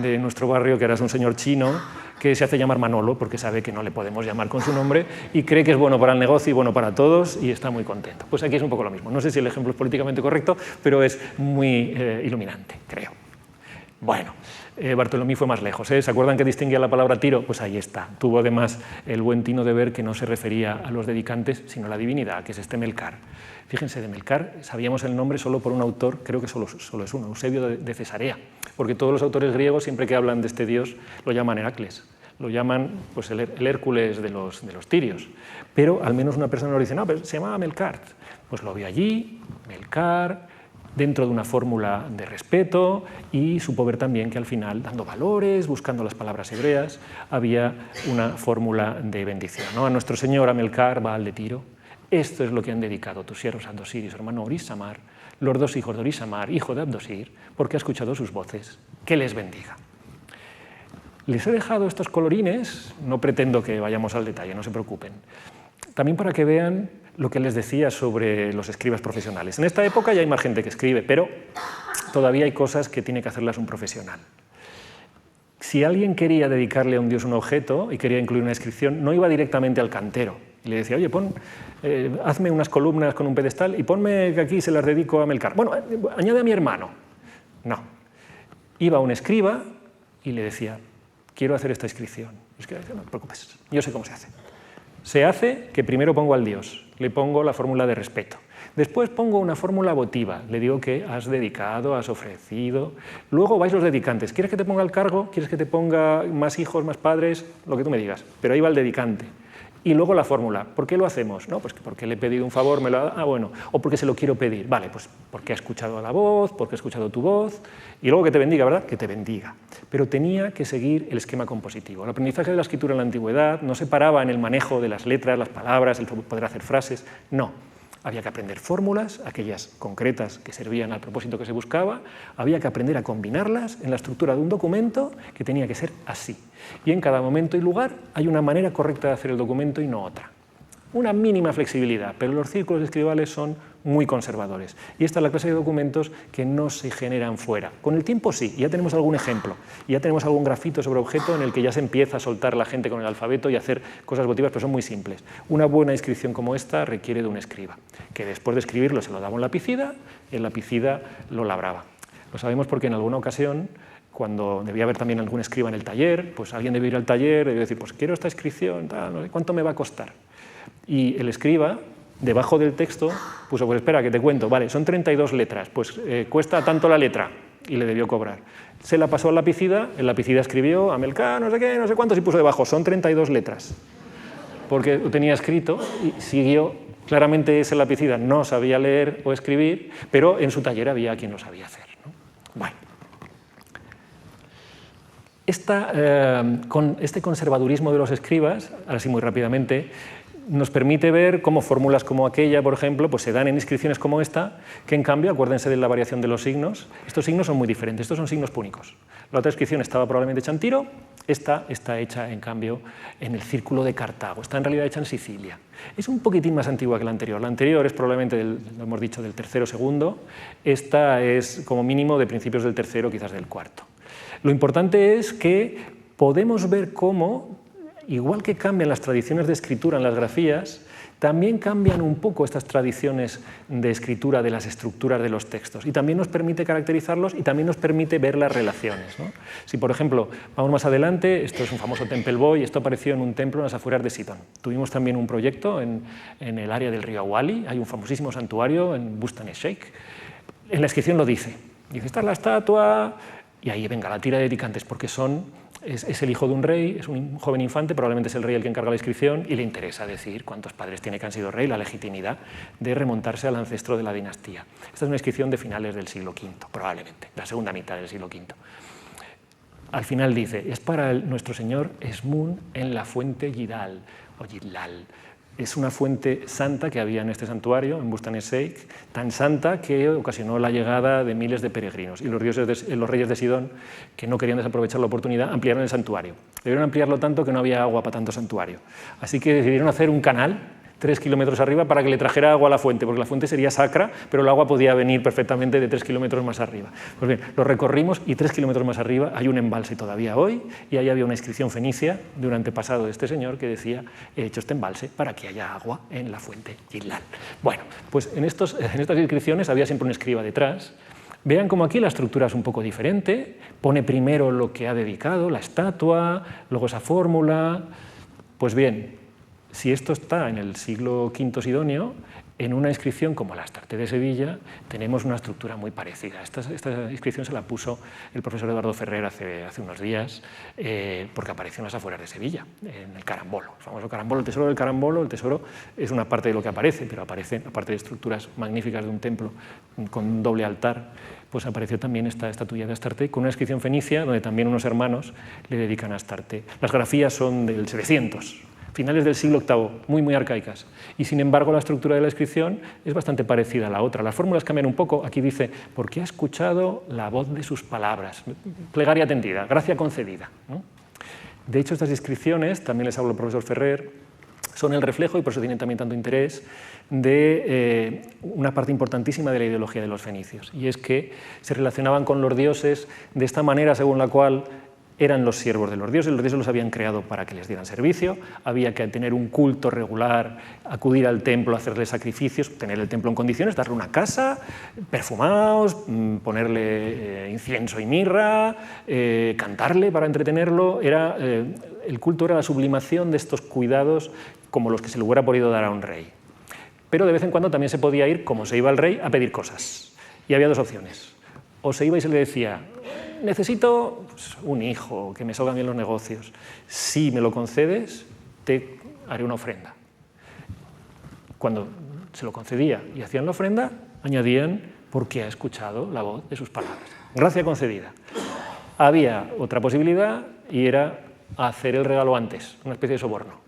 de nuestro barrio, que ahora es un señor chino, que se hace llamar Manolo porque sabe que no le podemos llamar con su nombre y cree que es bueno para el negocio y bueno para todos y está muy contento. Pues aquí es un poco lo mismo. No sé si el ejemplo es políticamente correcto, pero es muy iluminante, creo. Bueno, Barthélemy fue más lejos, ¿eh? ¿Se acuerdan que distinguía la palabra tiro? Pues ahí está. Tuvo además el buen tino de ver que no se refería a los dedicantes, sino a la divinidad, que es este Melcar. Fíjense, de Melcar sabíamos el nombre solo por un autor, creo que solo es uno, Eusebio de Cesarea, porque todos los autores griegos, siempre que hablan de este dios, lo llaman Heracles, lo llaman pues, el Hércules de los tirios. Pero al menos una persona lo dice, no, pero se llamaba Melcar. Pues lo vio allí, Melcar, dentro de una fórmula de respeto, y supo ver también que al final, dando valores, buscando las palabras hebreas, había una fórmula de bendición, ¿no? A nuestro señor Amilcar, Baal de Tiro, esto es lo que han dedicado tus siervos Abdosir y su hermano Orisamar, los dos hijos de Orisamar, hijo de Abdosir, porque ha escuchado sus voces, que les bendiga. Les he dejado estos colorines, no pretendo que vayamos al detalle, no se preocupen, también para que vean lo que les decía sobre los escribas profesionales. En esta época ya hay más gente que escribe, pero todavía hay cosas que tiene que hacerlas un profesional. Si alguien quería dedicarle a un dios un objeto y quería incluir una inscripción, no iba directamente al cantero y le decía, oye, hazme unas columnas con un pedestal y ponme que aquí se las dedico a Amilcar. Bueno, añade a mi hermano. No. Iba a un escriba y le decía, quiero hacer esta inscripción. Y es que, no te preocupes, yo sé cómo se hace. Se hace que primero pongo al dios, le pongo la fórmula de respeto. Después pongo una fórmula votiva, le digo que has dedicado, has ofrecido. Luego vais los dedicantes. ¿Quieres que te ponga el cargo? ¿Quieres que te ponga más hijos, más padres? Lo que tú me digas. Pero ahí va el dedicante. Y luego la fórmula. ¿Por qué lo hacemos? No, pues porque le he pedido un favor, me lo ha... bueno. O porque se lo quiero pedir. Vale, pues porque ha escuchado la voz, porque ha escuchado tu voz. Y luego que te bendiga, ¿verdad? Que te bendiga. Pero tenía que seguir el esquema compositivo. El aprendizaje de la escritura en la antigüedad no se paraba en el manejo de las letras, las palabras, el poder hacer frases. No. Había que aprender fórmulas, aquellas concretas que servían al propósito que se buscaba, había que aprender a combinarlas en la estructura de un documento que tenía que ser así. Y en cada momento y lugar hay una manera correcta de hacer el documento y no otra. Una mínima flexibilidad, pero los círculos escribales son muy conservadores. Y esta es la clase de documentos que no se generan fuera. Con el tiempo sí, ya tenemos algún ejemplo, ya tenemos algún grafito sobre objeto en el que ya se empieza a soltar la gente con el alfabeto y a hacer cosas votivas, pero son muy simples. Una buena inscripción como esta requiere de un escriba, que después de escribirlo se lo daba un lapicida y el lapicida lo labraba. Lo sabemos porque en alguna ocasión, cuando debía haber también algún escriba en el taller, pues alguien debía ir al taller y decir, pues quiero esta inscripción, tal, no sé, ¿cuánto me va a costar? Y el escriba, debajo del texto, puso, pues espera, que te cuento, vale, son 32 letras, pues cuesta tanto la letra, y le debió cobrar. Se la pasó al lapicida, el lapicida escribió, Amilcar, no sé qué, no sé cuántos, y puso debajo, son 32 letras, porque lo tenía escrito y siguió. Claramente ese lapicida no sabía leer o escribir, pero en su taller había quien lo sabía hacer, ¿no? Bueno. Con este conservadurismo de los escribas, ahora sí muy rápidamente, nos permite ver cómo fórmulas como aquella, por ejemplo, pues se dan en inscripciones como esta, que en cambio, acuérdense de la variación de los signos, estos signos son muy diferentes, estos son signos púnicos. La otra inscripción estaba probablemente hecha en Tiro, esta está hecha, en cambio, en el Círculo de Cartago, está en realidad hecha en Sicilia. Es un poquitín más antigua que la anterior es probablemente, lo hemos dicho, del tercero o segundo, esta es como mínimo de principios del tercero, quizás del cuarto. Lo importante es que podemos ver cómo, igual que cambian las tradiciones de escritura en las grafías, también cambian un poco estas tradiciones de escritura de las estructuras de los textos y también nos permite caracterizarlos y también nos permite ver las relaciones, ¿no? Si, por ejemplo, vamos más adelante, esto es un famoso Temple Boy, esto apareció en un templo en las afueras de Sidón. Tuvimos también un proyecto en el área del río Awali, hay un famosísimo santuario en Bustan Sheikh. En la inscripción lo dice, esta es la estatua, y ahí venga la tira de dedicantes, porque es el hijo de un rey, es un joven infante, probablemente es el rey el que encarga la inscripción y le interesa decir cuántos padres tiene que han sido rey, la legitimidad de remontarse al ancestro de la dinastía. Esta es una inscripción de finales del siglo V, probablemente, la segunda mitad del siglo V. Al final dice, es para nuestro señor Esmun en la fuente Yidal, o Yidlal. Es una fuente santa que había en este santuario, en Bustan Sheikh, tan santa que ocasionó la llegada de miles de peregrinos. Y los reyes de Sidón, que no querían desaprovechar la oportunidad, ampliaron el santuario. Debieron ampliarlo tanto que no había agua para tanto santuario. Así que decidieron hacer un canal 3 kilómetros arriba para que le trajera agua a la fuente, porque la fuente sería sacra, pero el agua podía venir perfectamente de 3 kilómetros más arriba. Pues bien, lo recorrimos y 3 kilómetros más arriba hay un embalse todavía hoy, y ahí había una inscripción fenicia de un antepasado de este señor que decía, he hecho este embalse para que haya agua en la fuente Yidlal. Bueno, pues en estas inscripciones había siempre un escriba detrás. Vean cómo aquí la estructura es un poco diferente, pone primero lo que ha dedicado, la estatua, luego esa fórmula. Pues bien, si esto está en el siglo V sidonio, En una inscripción como la Astarte de Sevilla tenemos una estructura muy parecida. Esta inscripción se la puso el profesor Eduardo Ferrer hace unos días porque apareció en las afueras de Sevilla, en el carambolo, el famoso carambolo, el tesoro del carambolo. El tesoro es una parte de lo que aparece, pero aparece, aparte de estructuras magníficas de un templo con un doble altar, pues apareció también esta estatuilla de Astarte con una inscripción fenicia donde también unos hermanos le dedican a Astarte. Las grafías son del 700, finales del siglo VIII, muy arcaicas, y sin embargo la estructura de la inscripción es bastante parecida a la otra. Las fórmulas cambian un poco. Aquí dice, porque ha escuchado la voz de sus palabras, plegaria atendida, gracia concedida, ¿no? De hecho, estas inscripciones, también les habló el profesor Ferrer, son el reflejo, y por eso tienen también tanto interés, de una parte importantísima de la ideología de los fenicios, y es que se relacionaban con los dioses de esta manera según la cual eran los siervos de los dioses los habían creado para que les dieran servicio, había que tener un culto regular, acudir al templo, hacerle sacrificios, tener el templo en condiciones, darle una casa, perfumados, ponerle incienso y mirra, cantarle para entretenerlo. El culto era la sublimación de estos cuidados como los que se le hubiera podido dar a un rey. Pero de vez en cuando también se podía ir, como se iba el rey, a pedir cosas. Y había dos opciones. O se iba y se le decía, necesito un hijo, que me salgan bien los negocios. Si me lo concedes, te haré una ofrenda. Cuando se lo concedía y hacían la ofrenda, añadían, porque ha escuchado la voz de sus palabras. Gracia concedida. Había otra posibilidad y era hacer el regalo antes, una especie de soborno.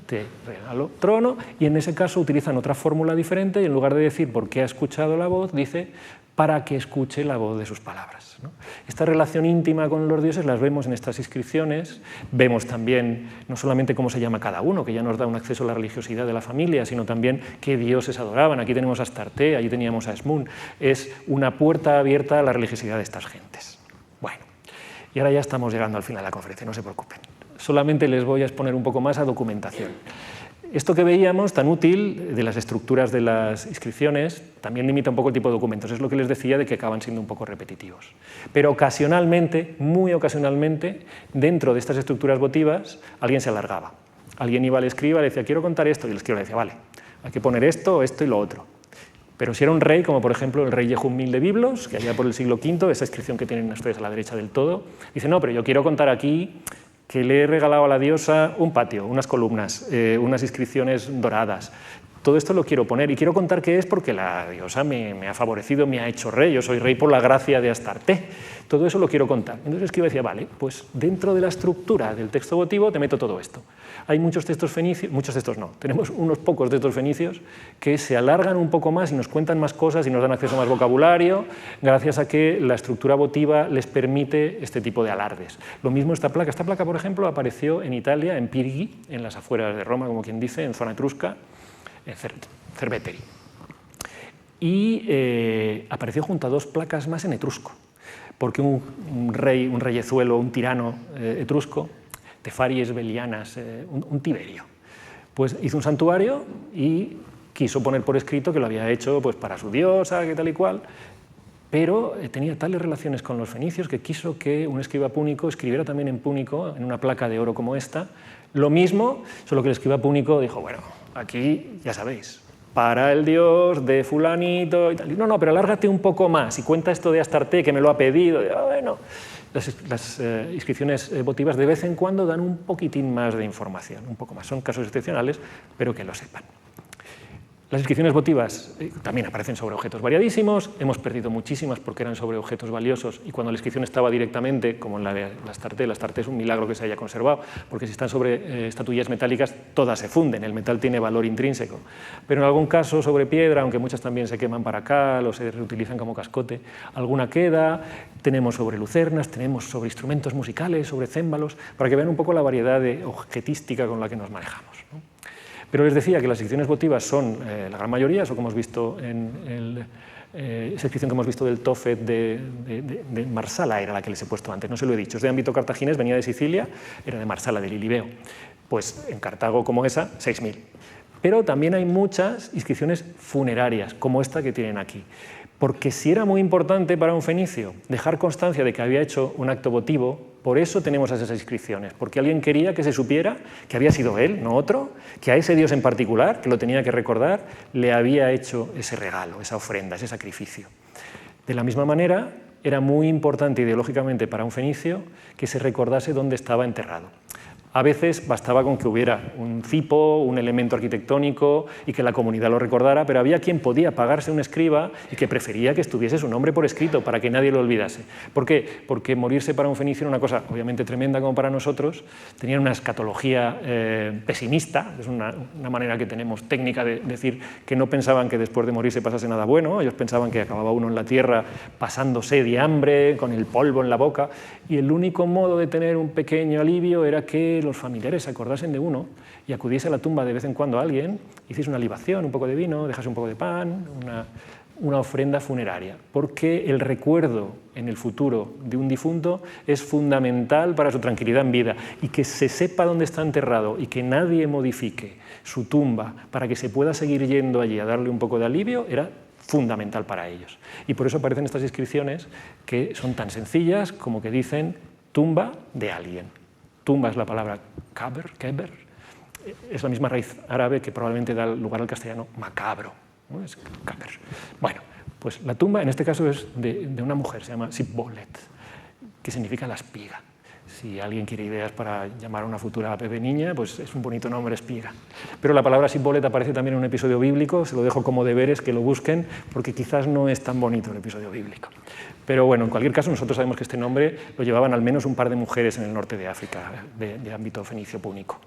Te regalo trono, y en ese caso utilizan otra fórmula diferente y en lugar de decir porque ha escuchado la voz, dice para que escuche la voz de sus palabras, ¿no? Esta relación íntima con los dioses las vemos en estas inscripciones. Vemos también no solamente cómo se llama cada uno, que ya nos da un acceso a la religiosidad de la familia, sino también qué dioses adoraban. Aquí tenemos a Astarte, allí teníamos a Esmun. Es una puerta abierta a la religiosidad de estas gentes. Bueno, y ahora ya estamos llegando al final de la conferencia, no se preocupen. Solamente les voy a exponer un poco más a documentación. Esto que veíamos, tan útil, de las estructuras de las inscripciones, también limita un poco el tipo de documentos. Es lo que les decía de que acaban siendo un poco repetitivos. Pero ocasionalmente, muy ocasionalmente, dentro de estas estructuras votivas, alguien se alargaba. Alguien iba al escriba y le decía, quiero contar esto, y el escriba le decía, vale, hay que poner esto, esto y lo otro. Pero si era un rey, como por ejemplo el rey Jehumil de Biblos, que allá por el siglo V, esa inscripción que tienen ustedes a la derecha del todo, dice, no, pero yo quiero contar aquí que le he regalado a la diosa un patio, unas columnas, unas inscripciones doradas. Todo esto lo quiero poner y quiero contar qué es porque la diosa me ha favorecido, me ha hecho rey, yo soy rey por la gracia de Astarte. Todo eso lo quiero contar. Entonces el escriba decía, vale, pues dentro de la estructura del texto votivo te meto todo esto. Hay muchos textos fenicios, muchos textos no, tenemos unos pocos textos fenicios que se alargan un poco más y nos cuentan más cosas y nos dan acceso a más vocabulario, gracias a que la estructura votiva les permite este tipo de alardes. Lo mismo esta placa. Esta placa, por ejemplo, apareció en Italia, en Pirgi, en las afueras de Roma, como quien dice, en zona etrusca, en Cerveteri. Y apareció junto a dos placas más en etrusco, porque un reyezuelo, un tirano etrusco, Tefaries Belianas, un Tiberio, pues hizo un santuario y quiso poner por escrito que lo había hecho pues, para su diosa, que tal y cual, pero tenía tales relaciones con los fenicios que quiso que un escriba púnico escribiera también en púnico, en una placa de oro como esta, lo mismo, solo que el escriba púnico dijo, bueno, aquí ya sabéis, para el dios de fulanito y tal. No, pero alárgate un poco más y cuenta esto de Astarte que me lo ha pedido. Bueno, las inscripciones votivas de vez en cuando dan un poquitín más de información, un poco más. Son casos excepcionales, pero que lo sepan. Las inscripciones votivas también aparecen sobre objetos variadísimos, hemos perdido muchísimas porque eran sobre objetos valiosos y cuando la inscripción estaba directamente, como en la Astarte es un milagro que se haya conservado, porque si están sobre estatuillas metálicas todas se funden, el metal tiene valor intrínseco, pero en algún caso sobre piedra, aunque muchas también se queman para cal o se reutilizan como cascote, alguna queda, tenemos sobre lucernas, tenemos sobre instrumentos musicales, sobre cémbalos, para que vean un poco la variedad de objetística con la que nos manejamos, ¿no? Pero les decía que las inscripciones votivas son la gran mayoría, eso que hemos visto en esa inscripción que hemos visto del Tophet de Marsala, era la que les he puesto antes, no se lo he dicho, es de ámbito cartaginés, venía de Sicilia, era de Marsala, del Ilibeo. Pues en Cartago como esa, 6.000. Pero también hay muchas inscripciones funerarias, como esta que tienen aquí. Porque si era muy importante para un fenicio dejar constancia de que había hecho un acto votivo, por eso tenemos esas inscripciones, porque alguien quería que se supiera que había sido él, no otro, que a ese Dios en particular, que lo tenía que recordar, le había hecho ese regalo, esa ofrenda, ese sacrificio. De la misma manera, era muy importante ideológicamente para un fenicio que se recordase dónde estaba enterrado. A veces bastaba con que hubiera un cipo, un elemento arquitectónico y que la comunidad lo recordara, pero había quien podía pagarse un escriba y que prefería que estuviese su nombre por escrito para que nadie lo olvidase. ¿Por qué? Porque morirse para un fenicio era una cosa obviamente tremenda como para nosotros, tenían una escatología pesimista, es una manera que tenemos técnica de decir que no pensaban que después de morirse pasase nada bueno, ellos pensaban que acababa uno en la tierra pasando sed y hambre, con el polvo en la boca, y el único modo de tener un pequeño alivio era que los familiares se acordasen de uno y acudiese a la tumba de vez en cuando a alguien, hiciese una libación, un poco de vino, dejase un poco de pan, una ofrenda funeraria, porque el recuerdo en el futuro de un difunto es fundamental para su tranquilidad en vida, y que se sepa dónde está enterrado y que nadie modifique su tumba para que se pueda seguir yendo allí a darle un poco de alivio era fundamental para ellos. Y por eso aparecen estas inscripciones que son tan sencillas como que dicen tumba de alguien. Tumba es la palabra keber, es la misma raíz árabe que probablemente da lugar al castellano macabro, ¿no? Es keber. Bueno, pues la tumba en este caso es de una mujer, se llama Sibbolet, que significa la espiga. Si alguien quiere ideas para llamar a una futura bebé niña, pues es un bonito nombre, espiga. Pero la palabra Sibbolet aparece también en un episodio bíblico, se lo dejo como deberes que lo busquen, porque quizás no es tan bonito el episodio bíblico. Pero bueno, en cualquier caso, nosotros sabemos que este nombre lo llevaban al menos un par de mujeres en el norte de África, de ámbito fenicio-púnico.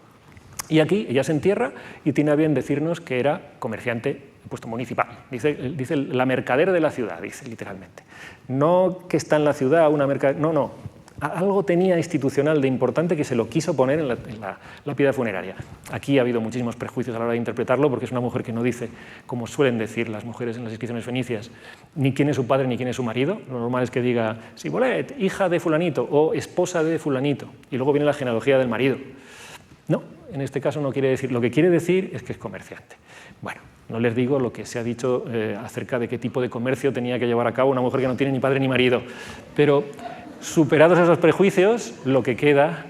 Y aquí ella se entierra y tiene a bien decirnos que era comerciante en puesto municipal. Dice la mercader de la ciudad, dice literalmente. No que está en la ciudad, una mercader, no. Algo tenía institucional de importante que se lo quiso poner en la piedra funeraria. Aquí ha habido muchísimos prejuicios a la hora de interpretarlo, porque es una mujer que no dice, como suelen decir las mujeres en las inscripciones fenicias, ni quién es su padre ni quién es su marido. Lo normal es que diga Sibbolet, hija de fulanito, o esposa de fulanito, y luego viene la genealogía del marido. No, en este caso no quiere decir, lo que quiere decir es que es comerciante. Bueno, no les digo lo que se ha dicho acerca de qué tipo de comercio tenía que llevar a cabo una mujer que no tiene ni padre ni marido, pero superados esos prejuicios, lo que queda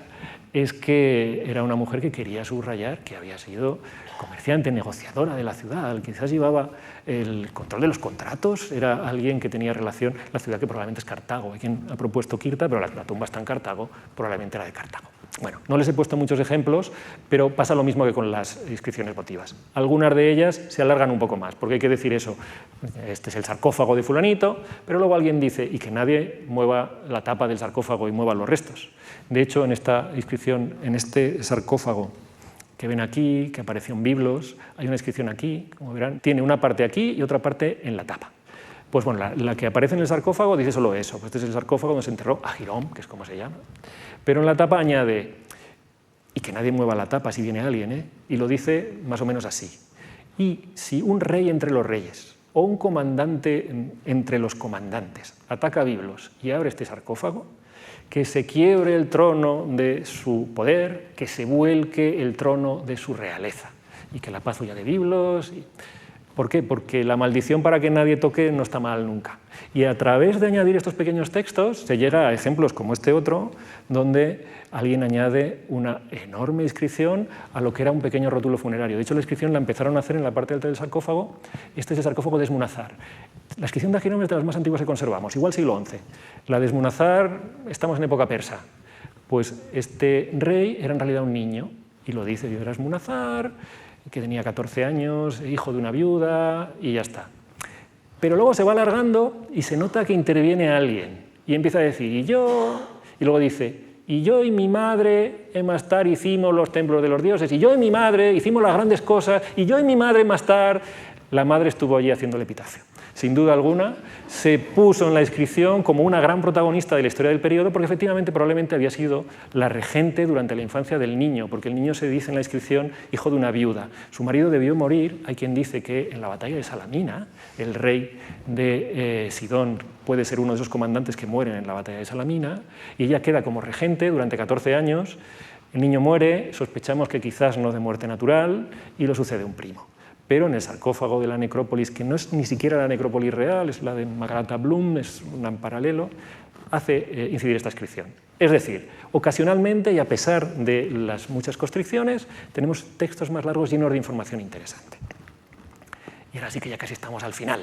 es que era una mujer que quería subrayar que había sido comerciante, negociadora de la ciudad, quizás llevaba el control de los contratos, era alguien que tenía relación, la ciudad que probablemente es Cartago, hay quien ha propuesto Quirta, pero la tumba está en Cartago, probablemente era de Cartago. Bueno, no les he puesto muchos ejemplos, pero pasa lo mismo que con las inscripciones votivas. Algunas de ellas se alargan un poco más, porque hay que decir eso, este es el sarcófago de fulanito, pero luego alguien dice, y que nadie mueva la tapa del sarcófago y mueva los restos. De hecho, en esta inscripción, en este sarcófago que ven aquí, que apareció en Biblos, hay una inscripción aquí, como verán, tiene una parte aquí y otra parte en la tapa. Pues bueno, la que aparece en el sarcófago dice solo eso, pues este es el sarcófago donde se enterró a Girón, que es como se llama. Pero en la tapa añade, y que nadie mueva la tapa si viene alguien, y lo dice más o menos así. Y si un rey entre los reyes o un comandante entre los comandantes ataca a Biblos y abre este sarcófago, que se quiebre el trono de su poder, que se vuelque el trono de su realeza, y que la paz huya de Biblos. ¿Por qué? Porque la maldición para que nadie toque no está mal nunca. Y a través de añadir estos pequeños textos se llega a ejemplos como este otro, donde alguien añade una enorme inscripción a lo que era un pequeño rótulo funerario. De hecho, la inscripción la empezaron a hacer en la parte alta del sarcófago. Este es el sarcófago de Esmunazar. La inscripción de Agirón es de las más antiguas que conservamos, igual siglo XI. La de Esmunazar, estamos en época persa. Pues este rey era en realidad un niño, y lo dice, yo era Esmunazar, que tenía 14 años, hijo de una viuda, y ya está. Pero luego se va alargando y se nota que interviene alguien, y empieza a decir, y luego dice, y yo y mi madre más tarde hicimos los templos de los dioses, y yo y mi madre hicimos las grandes cosas, y yo y mi madre más tarde, la madre estuvo allí haciendo el epitafio. Sin duda alguna, se puso en la inscripción como una gran protagonista de la historia del periodo, porque efectivamente probablemente había sido la regente durante la infancia del niño, porque el niño se dice en la inscripción hijo de una viuda. Su marido debió morir, hay quien dice que en la batalla de Salamina, el rey de Sidón puede ser uno de esos comandantes que mueren en la batalla de Salamina, y ella queda como regente durante 14 años, el niño muere, sospechamos que quizás no de muerte natural, y lo sucede un primo. Pero en el sarcófago de la necrópolis, que no es ni siquiera la necrópolis real, es la de Magalata Blum, es un paralelo, hace incidir esta inscripción. Es decir, ocasionalmente y a pesar de las muchas constricciones, tenemos textos más largos llenos de información interesante. Y ahora sí que ya casi estamos al final.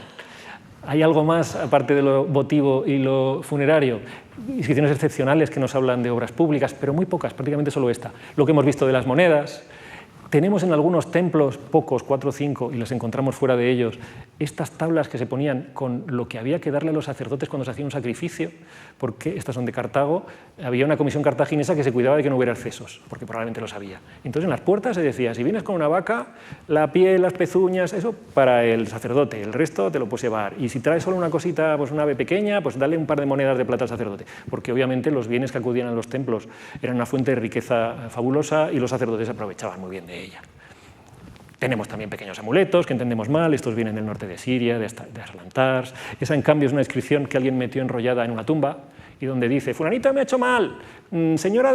¿Hay algo más, aparte de lo votivo y lo funerario? Inscripciones excepcionales que nos hablan de obras públicas, pero muy pocas, prácticamente solo esta. Lo que hemos visto de las monedas. Tenemos en algunos templos, pocos, 4 o 5, y las encontramos fuera de ellos, estas tablas que se ponían con lo que había que darle a los sacerdotes cuando se hacía un sacrificio, porque estas son de Cartago. Había una comisión cartaginesa que se cuidaba de que no hubiera excesos, porque probablemente los había. Entonces en las puertas se decía, si vienes con una vaca, la piel, las pezuñas, eso para el sacerdote, el resto te lo puedes llevar. Y si traes solo una cosita, pues una ave pequeña, pues dale un par de monedas de plata al sacerdote, porque obviamente los bienes que acudían a los templos eran una fuente de riqueza fabulosa y los sacerdotes aprovechaban muy bien de ella. Tenemos también pequeños amuletos que entendemos mal, estos vienen del norte de Siria, de Aslan-Tars. Esa, en cambio, es una inscripción que alguien metió enrollada en una tumba y donde dice, fulanito me ha hecho mal, señora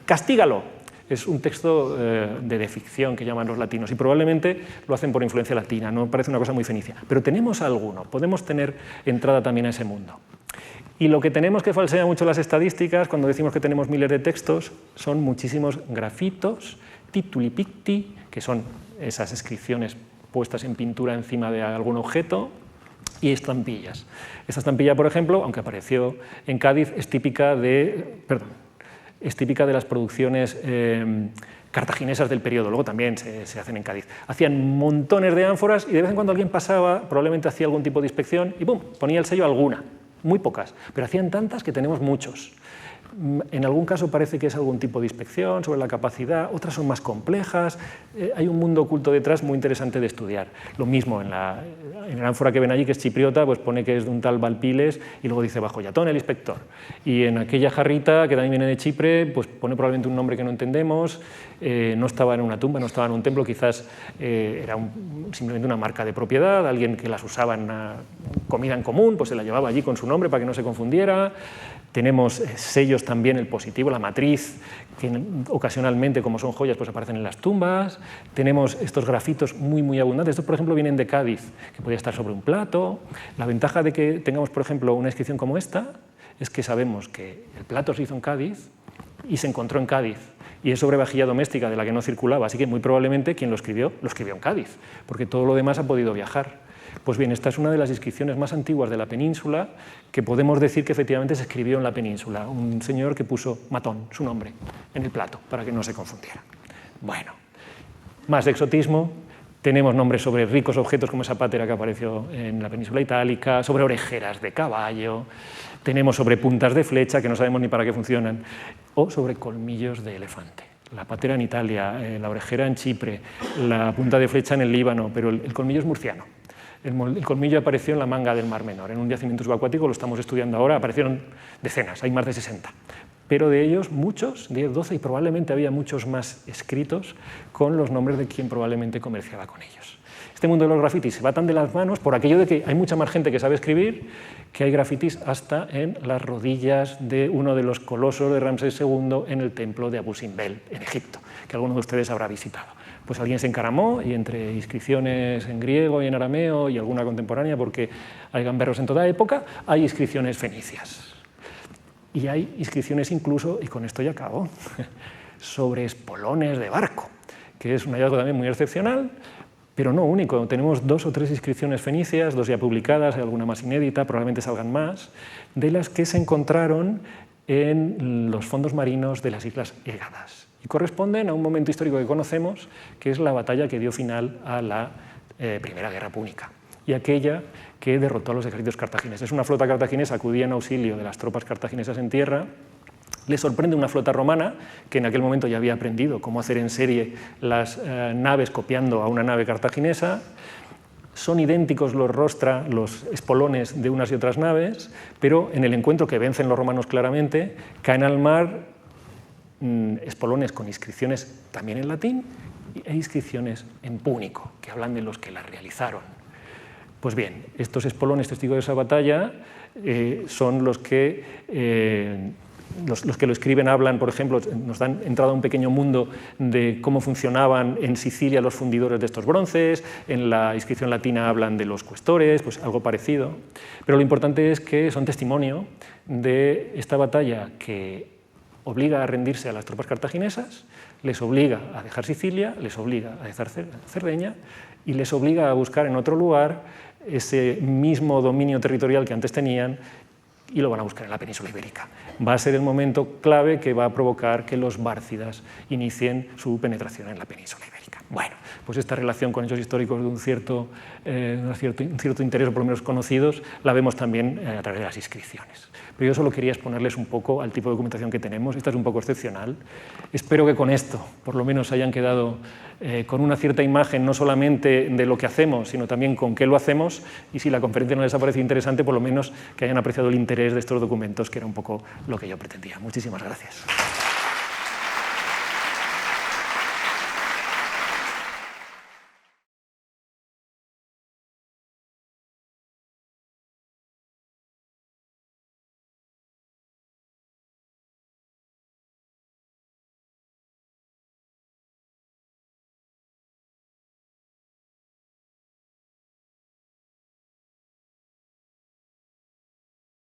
castígalo. Es un texto de ficción que llaman los latinos y probablemente lo hacen por influencia latina, no parece una cosa muy fenicia. Pero tenemos alguno, podemos tener entrada también a ese mundo. Y lo que tenemos que falsea mucho las estadísticas, cuando decimos que tenemos miles de textos, son muchísimos grafitos, tituli picti, que son esas inscripciones puestas en pintura encima de algún objeto, y estampillas. Esta estampilla, por ejemplo, aunque apareció en Cádiz, es típica de las producciones cartaginesas del periodo, luego también se hacen en Cádiz. Hacían montones de ánforas y de vez en cuando alguien pasaba, probablemente hacía algún tipo de inspección y ¡pum!, ponía el sello alguna, muy pocas, pero hacían tantas que tenemos muchos. En algún caso parece que es algún tipo de inspección sobre la capacidad, otras son más complejas, hay un mundo oculto detrás muy interesante de estudiar. Lo mismo en la ánfora que ven allí, que es chipriota, pues pone que es de un tal Valpiles y luego dice bajo Yatón el inspector. Y en aquella jarrita, que también viene de Chipre, pues pone probablemente un nombre que no entendemos, no estaba en una tumba, no estaba en un templo, quizás era simplemente una marca de propiedad, alguien que las usaba en una comida en común, pues se la llevaba allí con su nombre para que no se confundiera. Tenemos sellos también, el positivo, la matriz, que ocasionalmente, como son joyas, pues aparecen en las tumbas. Tenemos estos grafitos muy, muy abundantes. Estos, por ejemplo, vienen de Cádiz, que podía estar sobre un plato. La ventaja de que tengamos, por ejemplo, una inscripción como esta es que sabemos que el plato se hizo en Cádiz y se encontró en Cádiz. Y es sobre vajilla doméstica de la que no circulaba, así que muy probablemente quien lo escribió en Cádiz, porque todo lo demás ha podido viajar. Pues bien, esta es una de las inscripciones más antiguas de la península que podemos decir que efectivamente se escribió en la península. Un señor que puso Matón, su nombre, en el plato, para que no se confundiera. Bueno, más exotismo. Tenemos nombres sobre ricos objetos como esa pátera que apareció en la península itálica, sobre orejeras de caballo, tenemos sobre puntas de flecha que no sabemos ni para qué funcionan, o sobre colmillos de elefante. La pátera en Italia, la orejera en Chipre, la punta de flecha en el Líbano, pero el colmillo es murciano. El colmillo apareció en la manga del Mar Menor, en un yacimiento subacuático, lo estamos estudiando ahora, aparecieron decenas, hay más de 60. Pero de ellos muchos, 10, 12, y probablemente había muchos más escritos con los nombres de quien probablemente comerciaba con ellos. Este mundo de los grafitis se va tan de las manos por aquello de que hay mucha más gente que sabe escribir, que hay grafitis hasta en las rodillas de uno de los colosos de Ramsés II en el templo de Abu Simbel, en Egipto, que alguno de ustedes habrá visitado. Pues alguien se encaramó y entre inscripciones en griego y en arameo y alguna contemporánea, porque hay gamberros en toda época, hay inscripciones fenicias. Y hay inscripciones incluso, y con esto ya acabo, sobre espolones de barco, que es un hallazgo también muy excepcional, pero no único. Tenemos 2 o 3 inscripciones fenicias, 2 ya publicadas, hay alguna más inédita, probablemente salgan más, de las que se encontraron en los fondos marinos de las Islas Hégadas. Y corresponden a un momento histórico que conocemos, que es la batalla que dio final a la Primera Guerra Púnica, y aquella que derrotó a los ejércitos cartagineses. Una flota cartaginesa acudía en auxilio de las tropas cartaginesas en tierra, le sorprende una flota romana, que en aquel momento ya había aprendido cómo hacer en serie las naves copiando a una nave cartaginesa. Son idénticos los rostra, los espolones de unas y otras naves, pero en el encuentro que vencen los romanos claramente, caen al mar espolones con inscripciones también en latín e inscripciones en púnico, que hablan de los que las realizaron. Pues bien, estos espolones testigos de esa batalla son los que los que lo escriben hablan, por ejemplo, nos dan entrada a un pequeño mundo de cómo funcionaban en Sicilia los fundidores de estos bronces, en la inscripción latina hablan de los cuestores, pues algo parecido. Pero lo importante es que son testimonio de esta batalla que obliga a rendirse a las tropas cartaginesas, les obliga a dejar Sicilia, les obliga a dejar Cerdeña y les obliga a buscar en otro lugar ese mismo dominio territorial que antes tenían, y lo van a buscar en la península ibérica. Va a ser el momento clave que va a provocar que los bárcidas inicien su penetración en la península ibérica. Bueno, pues esta relación con hechos históricos de un cierto interés, o por lo menos conocidos, la vemos también a través de las inscripciones. Pero yo solo quería exponerles un poco al tipo de documentación que tenemos. Esta es un poco excepcional. Espero que con esto, por lo menos, hayan quedado con una cierta imagen, no solamente de lo que hacemos, sino también con qué lo hacemos, y si la conferencia no les ha parecido interesante, por lo menos que hayan apreciado el interés de estos documentos, que era un poco lo que yo pretendía. Muchísimas gracias.